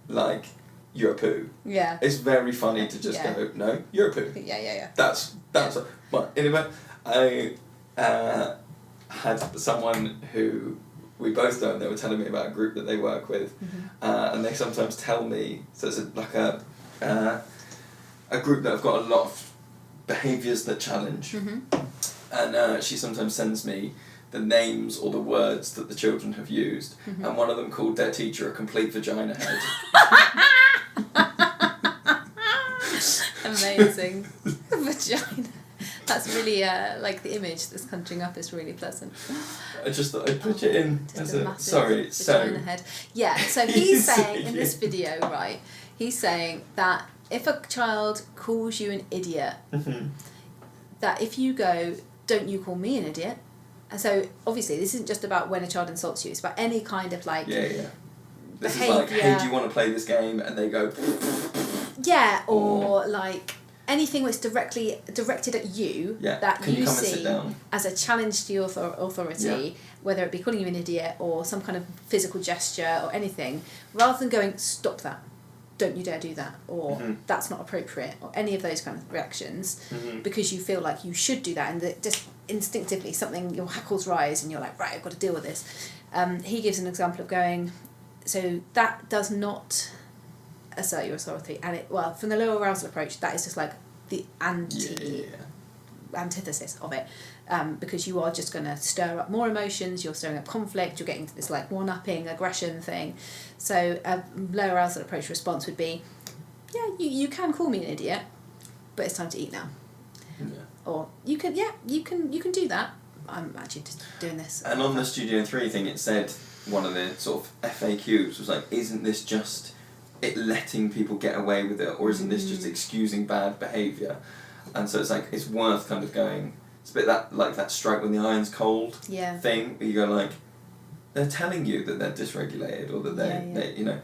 like. You're a poo. Yeah. It's very funny to just go, no, you're a poo. Yeah. That's but anyway, I had someone who we both know, and they were telling me about a group that they work with, and they sometimes tell me, so it's like a group that have got a lot of behaviours that challenge, and she sometimes sends me the names or the words that the children have used, and one of them called their teacher a complete vagina head. Amazing. Vagina. That's really like the image that's conjuring up is really pleasant. I just thought I'd put it in as a vagina head. Yeah, so he's saying in this video, right, he's saying that if a child calls you an idiot, that if you go, don't you call me an idiot? And so obviously this isn't just about when a child insults you, it's about any kind of like this behaviour. Is like, hey, do you want to play this game? And they go... Yeah, or like anything that's directed at you that you see as a challenge to your authority, whether it be calling you an idiot or some kind of physical gesture or anything, rather than going, stop that, don't you dare do that, or that's not appropriate, or any of those kind of reactions, because you feel like you should do that, and that just instinctively something, your hackles rise and you're like, right, I've got to deal with this. He gives an example of going, so that does not assert your authority, and from the low arousal approach, that is just like the antithesis of it, because you are just going to stir up more emotions, you're stirring up conflict, you're getting to this like one-upping aggression thing. So a low arousal approach response would be, you can call me an idiot, but it's time to eat now. Or you can do that, I'm actually just doing this. And on the Studio 3 thing, it said, one of the sort of FAQs was like, isn't this just it letting people get away with it, or isn't this just excusing bad behaviour? And so it's like, it's worth kind of going, it's a bit that strike when the iron's cold thing, where you go like, they're telling you that they're dysregulated or that they you know,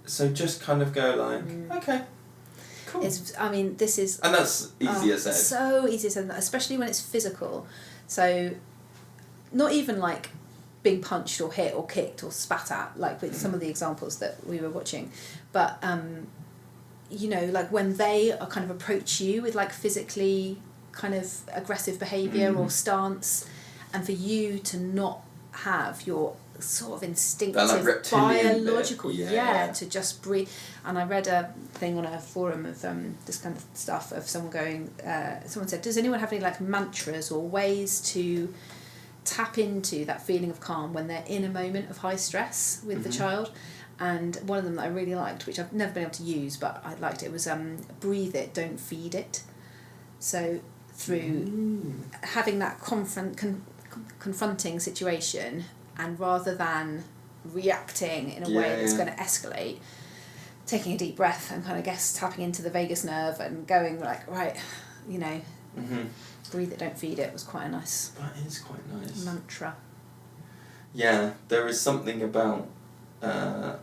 so just kind of go like, okay, cool. This is... And that's easier said. So easier said, especially when it's physical. So, not even like being punched or hit or kicked or spat at, like with some of the examples that we were watching. But, you know, like when they are kind of approach you with like physically kind of aggressive behaviour or stance, and for you to not have your sort of instinctive biological to just breathe. And I read a thing on a forum of this kind of stuff of someone going, someone said, does anyone have any like mantras or ways to tap into that feeling of calm when they're in a moment of high stress with the child? And one of them that I really liked, which I've never been able to use but I liked it, was breathe it, don't feed it. So through having that confronting situation, and rather than reacting in a way that's going to escalate, taking a deep breath and kind of tapping into the vagus nerve and going like, right, you know, breathe it, don't feed it was quite a nice... That is quite nice. ...mantra. Yeah, there is something about... so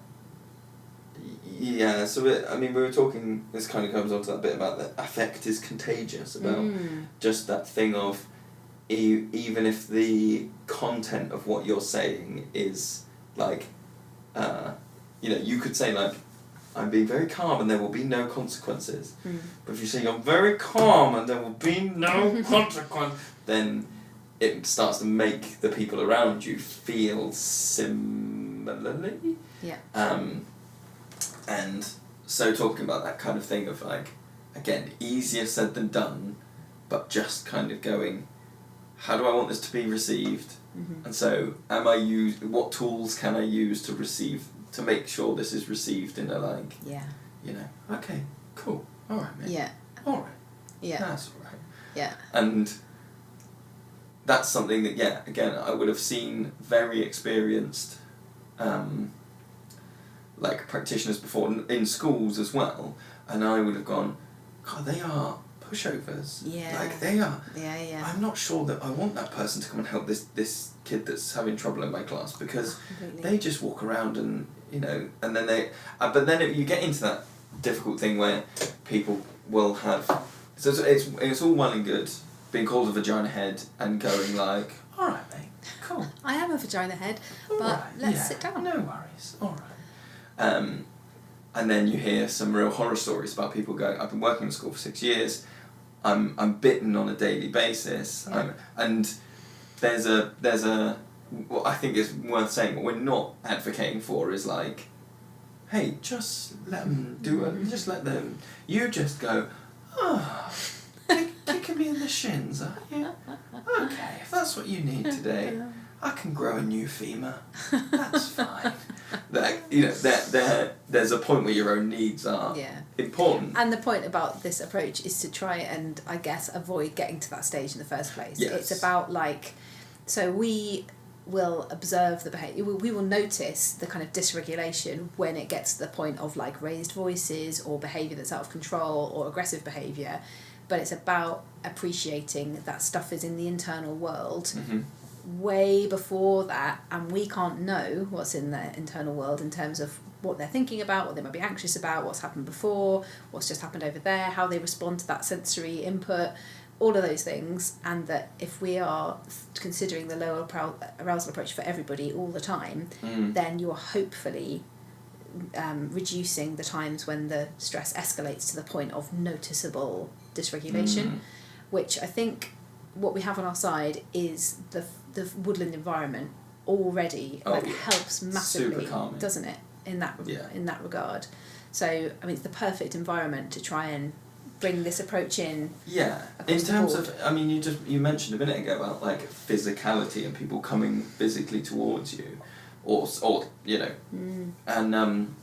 we were talking, this kind of comes on to that bit about that affect is contagious, about just that thing of even if the content of what you're saying is like, you know, you could say like, I'm being very calm and there will be no consequences. But if you say you're very calm and there will be no consequence, then it starts to make the people around you feel similarly. Yeah. And so talking about that kind of thing of like, again, easier said than done, but just kind of going, how do I want this to be received? And so what tools can I use to make sure this is received in a like, you know, okay, cool, all right, mate. Yeah. All right. Yeah. That's all right. Yeah. And that's something that, again, I would have seen very experienced like practitioners before in schools as well, and I would have gone, God, they are pushovers. Yeah. Like they are. Yeah. I'm not sure that I want that person to come and help this kid that's having trouble in my class, because they just walk around and, you know, and then they... but then if you get into that difficult thing where people will have... So it's all well and good being called a vagina head and going like, all right, mate, cool. I am a vagina head, but let's sit down. No worries, all right. And then you hear some real horror stories about people going, I've been working in school for 6 years, I'm bitten on a daily basis, and there's a what I think is worth saying, what we're not advocating for is like, hey, just let them do it, just let them, you just go, kicking me in the shins, are you? Okay, if that's what you need today, I can grow a new femur, that's fine. Like, you know, there's a point where your own needs are important. And the point about this approach is to try and, I guess, avoid getting to that stage in the first place. Yes. It's about like, so we will observe the behaviour, we will notice the kind of dysregulation when it gets to the point of like raised voices or behaviour that's out of control or aggressive behaviour, but it's about appreciating that stuff is in the internal world way before that, and we can't know what's in their internal world in terms of what they're thinking about, what they might be anxious about, what's happened before, what's just happened over there, how they respond to that sensory input, all of those things. And that if we are considering the low arousal approach for everybody all the time, then you're hopefully reducing the times when the stress escalates to the point of noticeable dysregulation, which I think what we have on our side is the woodland environment already helps massively, doesn't it, in that regard. So I mean, it's the perfect environment to try and bring this approach in. Yeah, in terms of, I mean, you mentioned a minute ago about like physicality and people coming physically towards you, or you know, and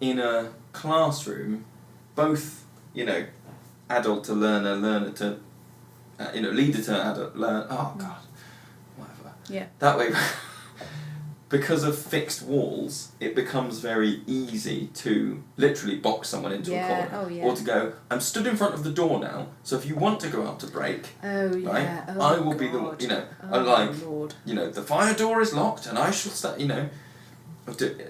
in a classroom, both, you know, adult to learner, learner to you know, leader to adult, learn. Oh God, whatever. Yeah. That way, because of fixed walls, it becomes very easy to literally box someone into a corner. Oh, yeah. Or to go, I'm stood in front of the door now, so if you want to go out to break, right, I will be the one, I'm like, Lord. the fire door is locked and I shall start, horrendous.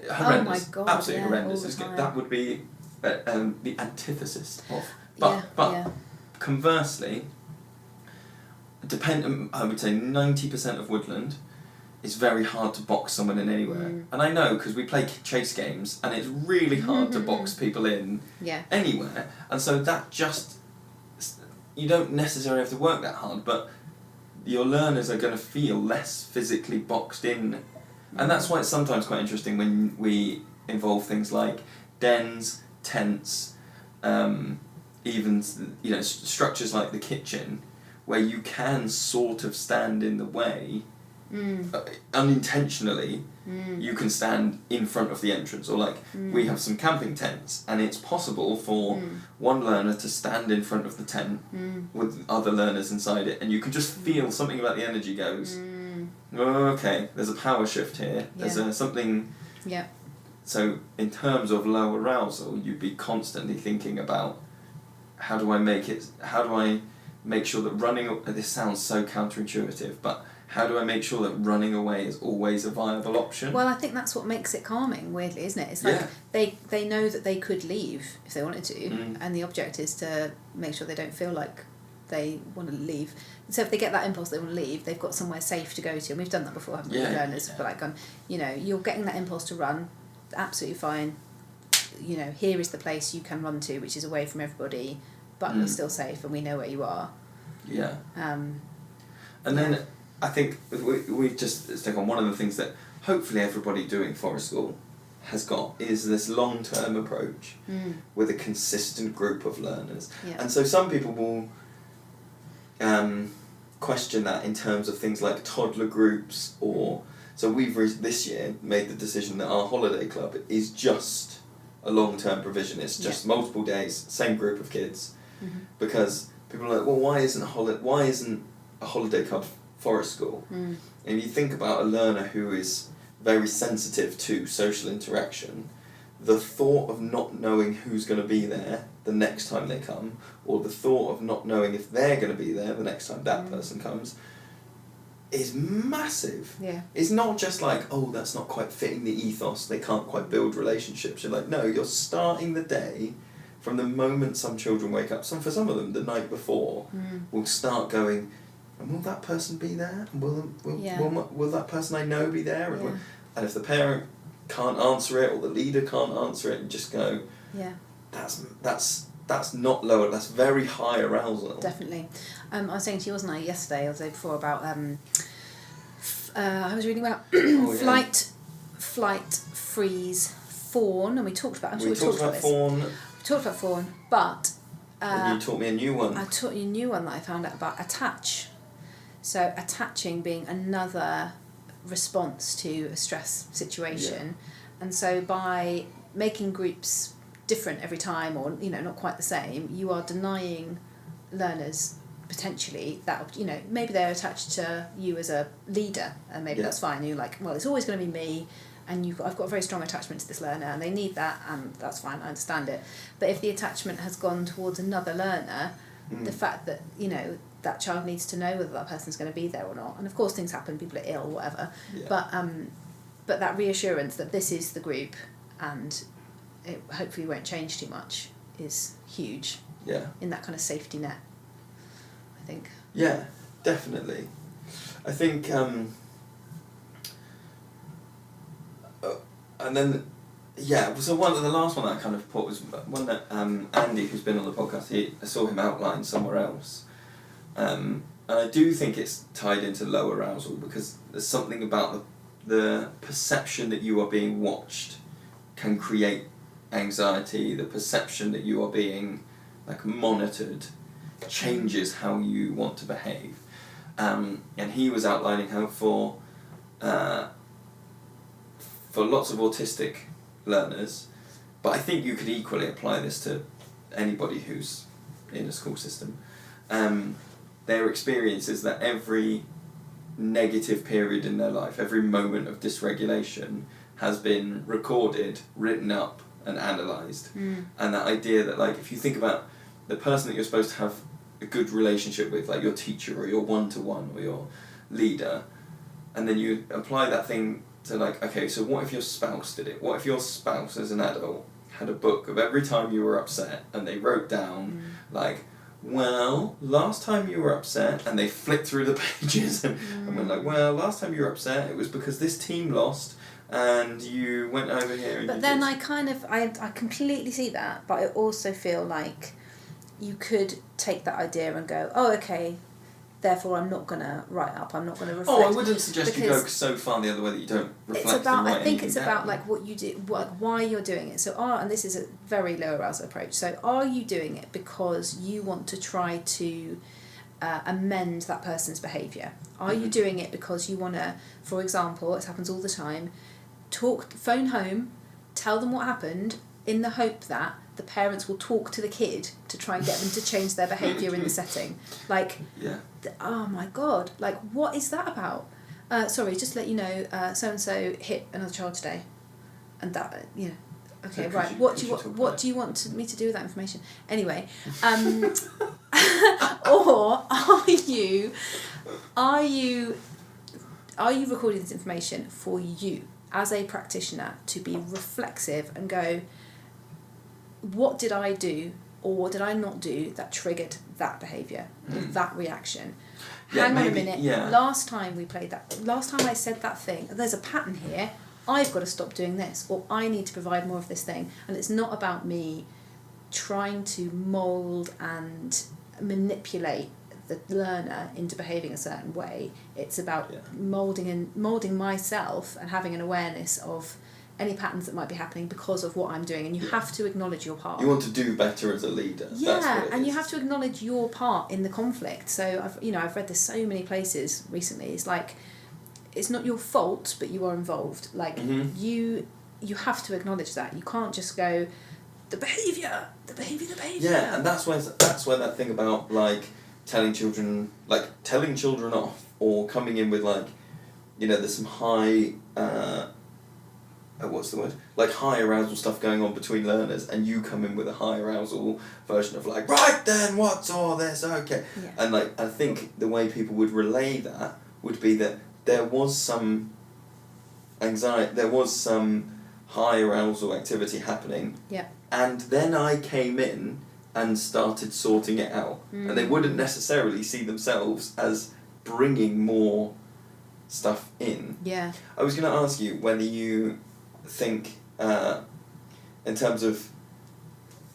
Oh my God, absolutely yeah, horrendous. all the time. That would be the antithesis of. But conversely, I would say 90% of woodland is very hard to box someone in anywhere. And I know because we play chase games and it's really hard to box people in anywhere. And so that you don't necessarily have to work that hard, but your learners are going to feel less physically boxed in. And that's why it's sometimes quite interesting when we involve things like dens, tents, even structures like the kitchen, where you can sort of stand in the way unintentionally. You can stand in front of the entrance, or we have some camping tents and it's possible for one learner to stand in front of the tent with other learners inside it, and you can just feel something about the energy goes, oh, okay, there's a power shift here, there's something. So in terms of low arousal, you'd be constantly thinking about how do I make sure that running, this sounds so counterintuitive, but how do I make sure that running away is always a viable option? Well, I think that's what makes it calming, weirdly, isn't it? It's like they know that they could leave if they wanted to, and the object is to make sure they don't feel like they want to leave. So if they get that impulse they want to leave, they've got somewhere safe to go to, and we've done that before, haven't we, with learners? But you're getting that impulse to run, absolutely fine. Here is the place you can run to, which is away from everybody, but you're still safe, and we know where you are. Yeah. And then I think we just stick on one of the things that hopefully everybody doing forest school has got is this long-term approach with a consistent group of learners. And so some people will question that in terms of things like toddler groups, or so we've this year made the decision that our holiday club is just a long-term provision. It's just multiple days, same group of kids, because people are like, well, why isn't a holiday club forest school? And you think about a learner who is very sensitive to social interaction, the thought of not knowing who's going to be there the next time they come, or the thought of not knowing if they're going to be there the next time that person comes, is massive. It's not just like, oh, that's not quite fitting the ethos, they can't quite build relationships. You're like, no, you're starting the day from the moment some children wake up. For some of them, the night before, will start going, and will that person be there? Will that person I know be there? And if the parent can't answer it, or the leader can't answer it, and just go, that's not lower, that's very high arousal. Definitely. I was saying to you, wasn't I, yesterday or the day before, about I was reading about flight, freeze, fawn, and we talked about this. We talked about fawn, but and you taught me a new one. I taught you a new one that I found out about, attach. So attaching being another response to a stress situation, and so by making groups different every time, or not quite the same, you are denying learners potentially that maybe they're attached to you as a leader, and maybe that's fine. You're like, well, it's always going to be me, and I've got a very strong attachment to this learner, and they need that, and that's fine, I understand it. But if the attachment has gone towards another learner, the fact that that child needs to know whether that person's going to be there or not, and of course things happen, people are ill, whatever, but that reassurance that this is the group and it hopefully won't change too much is huge in that kind of safety net, I think. Yeah, definitely. I think and then so one of the last one that I kind of put was one that Andy, who's been on the podcast, I saw him outline somewhere else, and I do think it's tied into low arousal, because there's something about the perception that you are being watched can create anxiety. The perception that you are being monitored changes how you want to behave, and he was outlining how for lots of autistic learners, but I think you could equally apply this to anybody who's in a school system, their experience is that every negative period in their life, every moment of dysregulation has been recorded, written up and analysed. And that idea that, like, if you think about the person that you're supposed to have a good relationship with, like your teacher or your one-to-one or your leader, and then you apply that thing to, like, okay, so what if your spouse did it? What if your spouse as an adult had a book of every time you were upset, and they wrote down like, well, last time you were upset, and they flicked through the pages and went like, well, last time you were upset, it was because this team lost and you went over here and but then I completely see that, but I also feel like you could take that idea and go, oh, okay, therefore I'm not going to write up, I'm not going to reflect. Oh, I wouldn't suggest you go so far the other way that you don't reflect. It's about, I think it's down. about like what you do, why you're doing it. So and this is a very low arousal approach, so are you doing it because you want to try to amend that person's behaviour? Are you doing it because you want to, for example, it happens all the time, phone home, tell them what happened in the hope that the parents will talk to the kid to try and get them to change their behaviour in the setting. Like, oh my God, like, what is that about? Sorry, just to let you know, so-and-so hit another child today. And that, okay, so right, what do you want me to do with that information? Anyway, or are you recording this information for you as a practitioner to be reflexive and go, what did I do or what did I not do that triggered that behaviour, that reaction? Hang on a minute, last time I said that thing, there's a pattern here, I've got to stop doing this, or I need to provide more of this thing. And it's not about me trying to mould and manipulate the learner into behaving a certain way. It's about moulding myself and having an awareness of any patterns that might be happening because of what I'm doing, and you have to acknowledge your part. You want to do better as a leader. And you have to acknowledge your part in the conflict. So I've read this so many places recently. It's like, it's not your fault, but you are involved. Like you have to acknowledge that. You can't just go, the behaviour. Yeah, and that's where that thing about like telling children off, or coming in with like, there's some high. What's the word? Like high arousal stuff going on between learners, and you come in with a high arousal version of like, right then, what's all this? Okay. Yeah. And like, I think the way people would relay that would be that there was some anxiety, there was some high arousal activity happening. Yeah. And then I came in and started sorting it out. And they wouldn't necessarily see themselves as bringing more stuff in. Yeah. I was going to ask you whether you think, in terms of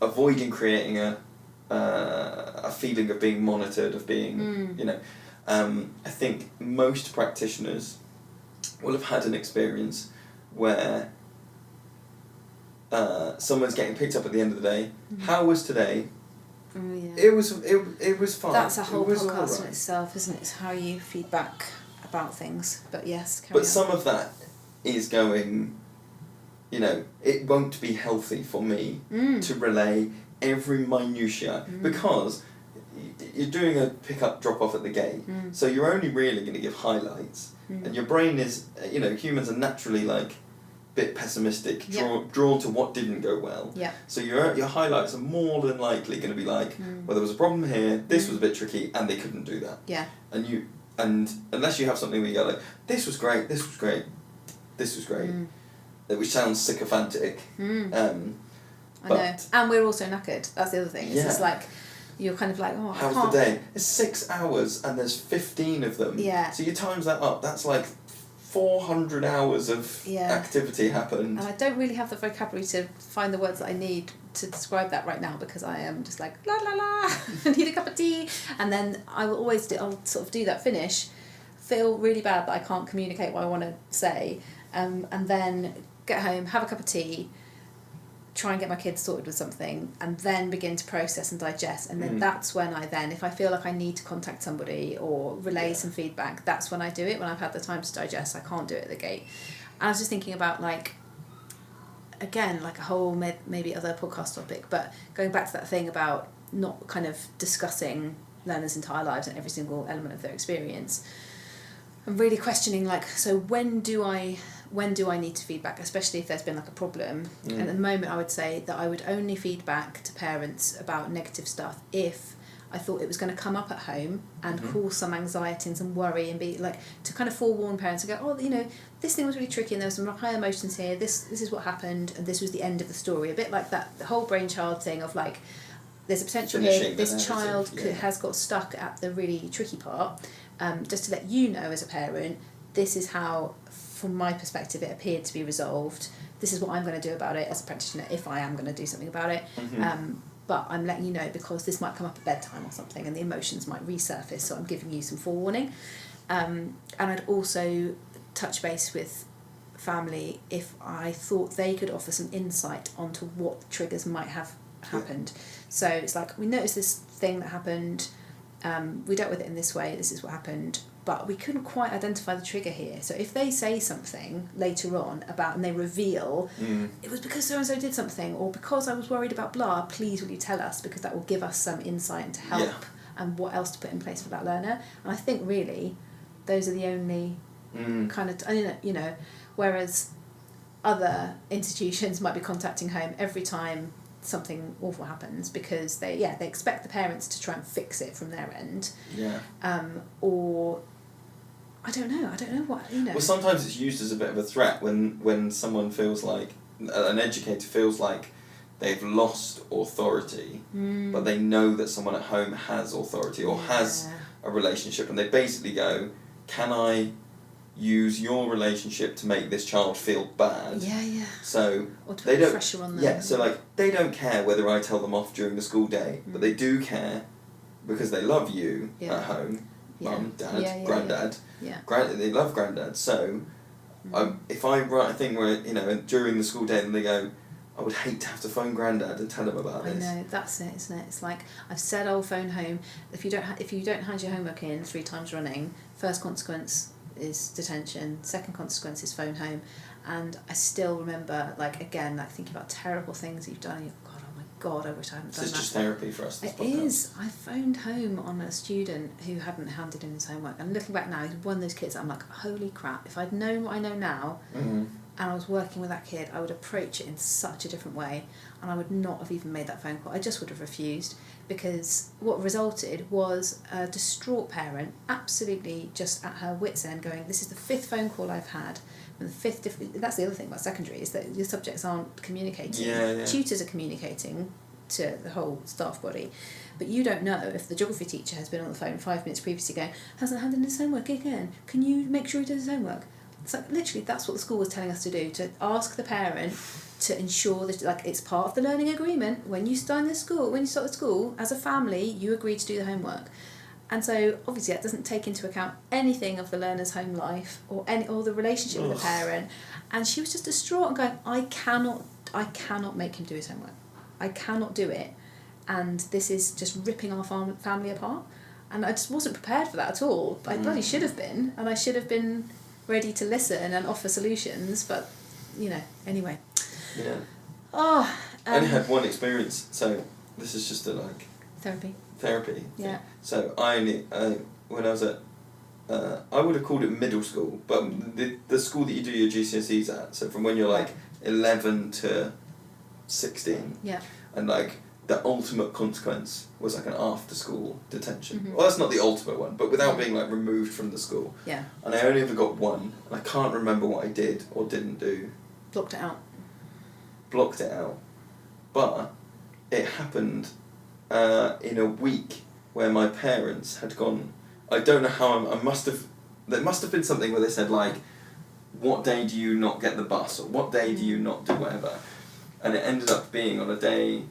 avoiding creating a feeling of being monitored, of being, I think most practitioners will have had an experience where someone's getting picked up at the end of the day. How was today? Oh, yeah. It was fine. That's a whole podcast in itself, isn't it? It's how you feedback about things. But yes, carry on. Some of that is going, it won't be healthy for me to relay every minutiae because you're doing a pick-up, drop-off at the gate, so you're only really going to give highlights, and your brain is, humans are naturally like a bit pessimistic, drawn to what didn't go well. Yeah. So your highlights are more than likely going to be like, well, there was a problem here, this was a bit tricky, and they couldn't do that. Yeah. And unless you have something where you go like, this was great, this was great, this was great, which sounds sycophantic. I know, and we're also knackered. That's the other thing. It's just like, you're kind of like, oh, how's the day? It's 6 hours and there's 15 of them. Yeah. So you times that up. That's like 400 hours of activity happened. And I don't really have the vocabulary to find the words that I need to describe that right now, because I am just like, la la la, I need a cup of tea. And then I'll sort of do that finish, feel really bad that I can't communicate what I want to say, and then get home, have a cup of tea, try and get my kids sorted with something, and then begin to process and digest. And then that's when if I feel like I need to contact somebody or relay some feedback, that's when I do it, when I've had the time to digest. I can't do it at the gate. And I was just thinking about, like, again, like a whole maybe other podcast topic, but going back to that thing about not kind of discussing learners' entire lives and every single element of their experience. I'm really questioning, like, so when do I need to feedback, especially if there's been like a problem. At the moment I would say that I would only feed back to parents about negative stuff if I thought it was going to come up at home and cause some anxiety and some worry, and be like, to kind of forewarn parents and go, oh, you know, this thing was really tricky and there was some high emotions here, this is what happened and this was the end of the story. A bit like that, the whole brainchild thing of like, there's a potential here that this child has got stuck at the really tricky part. Just to let you know as a parent, this is how, from my perspective, it appeared to be resolved. This is what I'm going to do about it as a practitioner if I am going to do something about it. But I'm letting you know because this might come up at bedtime or something and the emotions might resurface, so I'm giving you some forewarning. And I'd also touch base with family if I thought they could offer some insight onto what triggers might have happened. So it's like, we noticed this thing that happened, we dealt with it in this way, this is what happened, but we couldn't quite identify the trigger here. So if they say something later on about, and they reveal, it was because so-and-so did something, or because I was worried about blah, please will you tell us, because that will give us some insight into help and what else to put in place for that learner. And I think really those are the only kind of, you know, whereas other institutions might be contacting home every time something awful happens because they expect the parents to try and fix it from their end. Or I don't know what, you know. Well, sometimes it's used as a bit of a threat when someone feels like, an educator feels like they've lost authority, but they know that someone at home has authority or has a relationship, and they basically go, can I use your relationship to make this child feel bad? So or to they put don't pressure on them. so like they don't care whether I tell them off during the school day, but they do care because they love you at home, mum, dad, granddad. They love granddad. So if I write a thing where, you know, during the school day, then they go, I would hate to have to phone granddad and tell him about this. I know, that's it, isn't it? It's like, I've said I'll phone home. If you don't hand your homework in 3 times running, first consequence is detention, second consequence is phone home. And I still remember, like, again, like, thinking about terrible things that you've done, and you're, God, I wish I hadn't done that. It's just therapy for us, this It podcast. is. I phoned home on a student who hadn't handed in his homework, and looking back now, he's one of those kids that I'm like, holy crap, if I'd known what I know now, and I was working with that kid, I would approach it in such a different way, and I would not have even made that phone call. I just would have refused, because what resulted was a distraught parent, absolutely just at her wit's end, going, this is the 5th phone call I've had, and the 5th that's the other thing about secondary, is that your subjects aren't communicating. Tutors are communicating to the whole staff body, but you don't know if the geography teacher has been on the phone 5 minutes previously going, hasn't handed in his homework again, can you make sure he does his homework? It's like, literally, that's what the school was telling us to do, to ask the parent to ensure that, like, it's part of the learning agreement, when you start the school, as a family, you agree to do the homework. And so obviously that doesn't take into account anything of the learner's home life or the relationship with the parent. And she was just distraught and going, I cannot make him do his homework. I cannot do it. And this is just ripping our family apart. And I just wasn't prepared for that at all. I bloody should have been. And I should have been ready to listen and offer solutions. But, you know, anyway. Yeah. I only had one experience, so this is just therapy. Yeah. So I only, when I was at, I would have called it middle school, but the school that you do your GCSEs at, so from when you're like 11 to 16. Yeah. And like the ultimate consequence was like an after school detention. Well, that's not the ultimate one, but without being like removed from the school. Yeah. And I only ever got one, and I can't remember what I did or didn't do. Blocked it out. But it happened in a week where my parents had gone, I don't know how, there must have been something where they said like, what day do you not get the bus, or what day do you not do whatever, and it ended up being on a day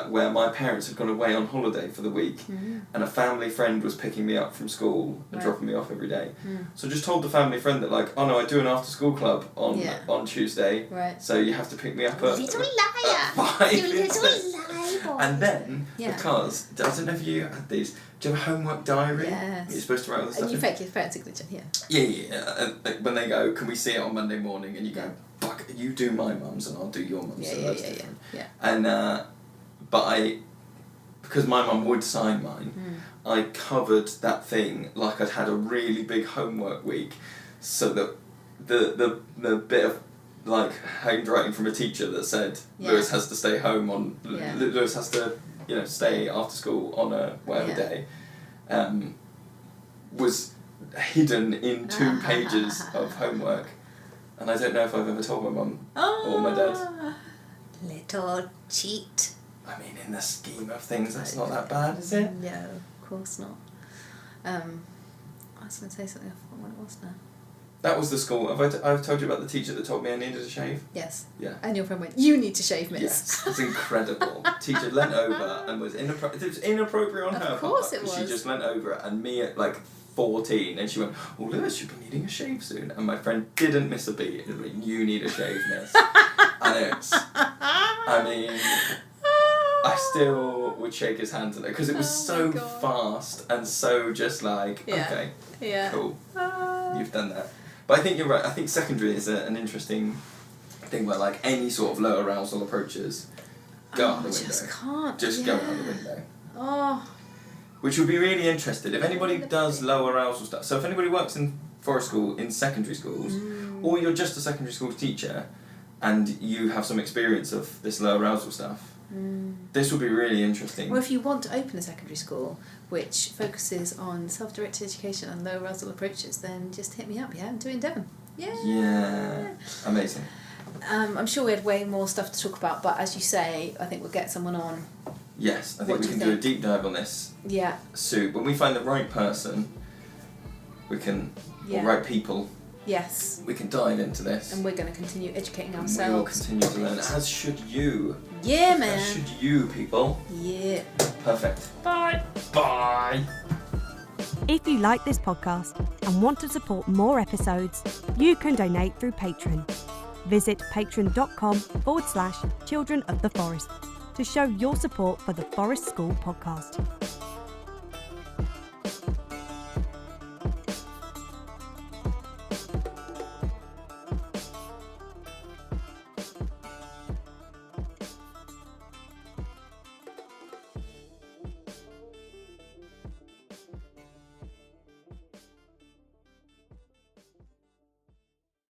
where my parents had gone away on holiday for the week, and a family friend was picking me up from school and dropping me off every day. So I just told the family friend that like, oh no, I do an after school club on Tuesday, so you have to pick me up at little liar. 5. You little liar. And then, because, I don't know if you had these, do you have a homework diary? Yes. You're supposed to write all the stuff And you in? fake your parents' signature, Yeah. And when they go, can we see it on Monday morning? And you go, fuck, you do my mum's and I'll do your mum's. So that's different. Yeah. And, but because my mum would sign mine, I covered that thing like I'd had a really big homework week, so that the bit of like handwriting from a teacher that said Lewis has to stay home on Lewis has to stay after school on a whatever day, was hidden in 2 pages of homework, and I don't know if I've ever told my mum or my dad. Little cheat. I mean, in the scheme of things, that's not that bad, is it? No, of course not. I was going to say something, I forgot what it was now. That was the school. I've told you about the teacher that told me I needed a shave? Yes. Yeah. And your friend went, "You need to shave, miss." Yes, it's incredible. Teacher leant over and was inappropriate. It was inappropriate on her part. Of course it was. She just leant over and me at like 14, and she went, "Oh, Lewis, you'll be needing a shave soon." And my friend didn't miss a beat. It was like, "You need a shave, miss." And it's, I mean, I still would shake his hand because it was so fast and so just like, okay, cool, you've done that. But I think you're right. I think secondary is an interesting thing where like any sort of low arousal approaches go out the window. Just go out the window. Oh. Which would be really interesting if anybody does low arousal stuff. So if anybody works in forest school in secondary schools, or you're just a secondary school teacher, and you have some experience of this low arousal stuff, this would be really interesting. Or if you want to open a secondary school which focuses on self-directed education and low arousal approaches, then just hit me up, and do it in Devon. Yeah. Amazing. I'm sure we had way more stuff to talk about, but as you say, I think we'll get someone on. Yes, I think we can do a deep dive on this. Yeah. Soon. When we find the right person, we can, or right people, yes, we can dive into this. And we're going to continue educating ourselves. We will continue to learn, as should you. Yeah, man. As should you, people. Yeah. Perfect. Bye. Bye. If you like this podcast and want to support more episodes, you can donate through Patreon. Visit patreon.com/Children of the Forest to show your support for the Forest School podcast.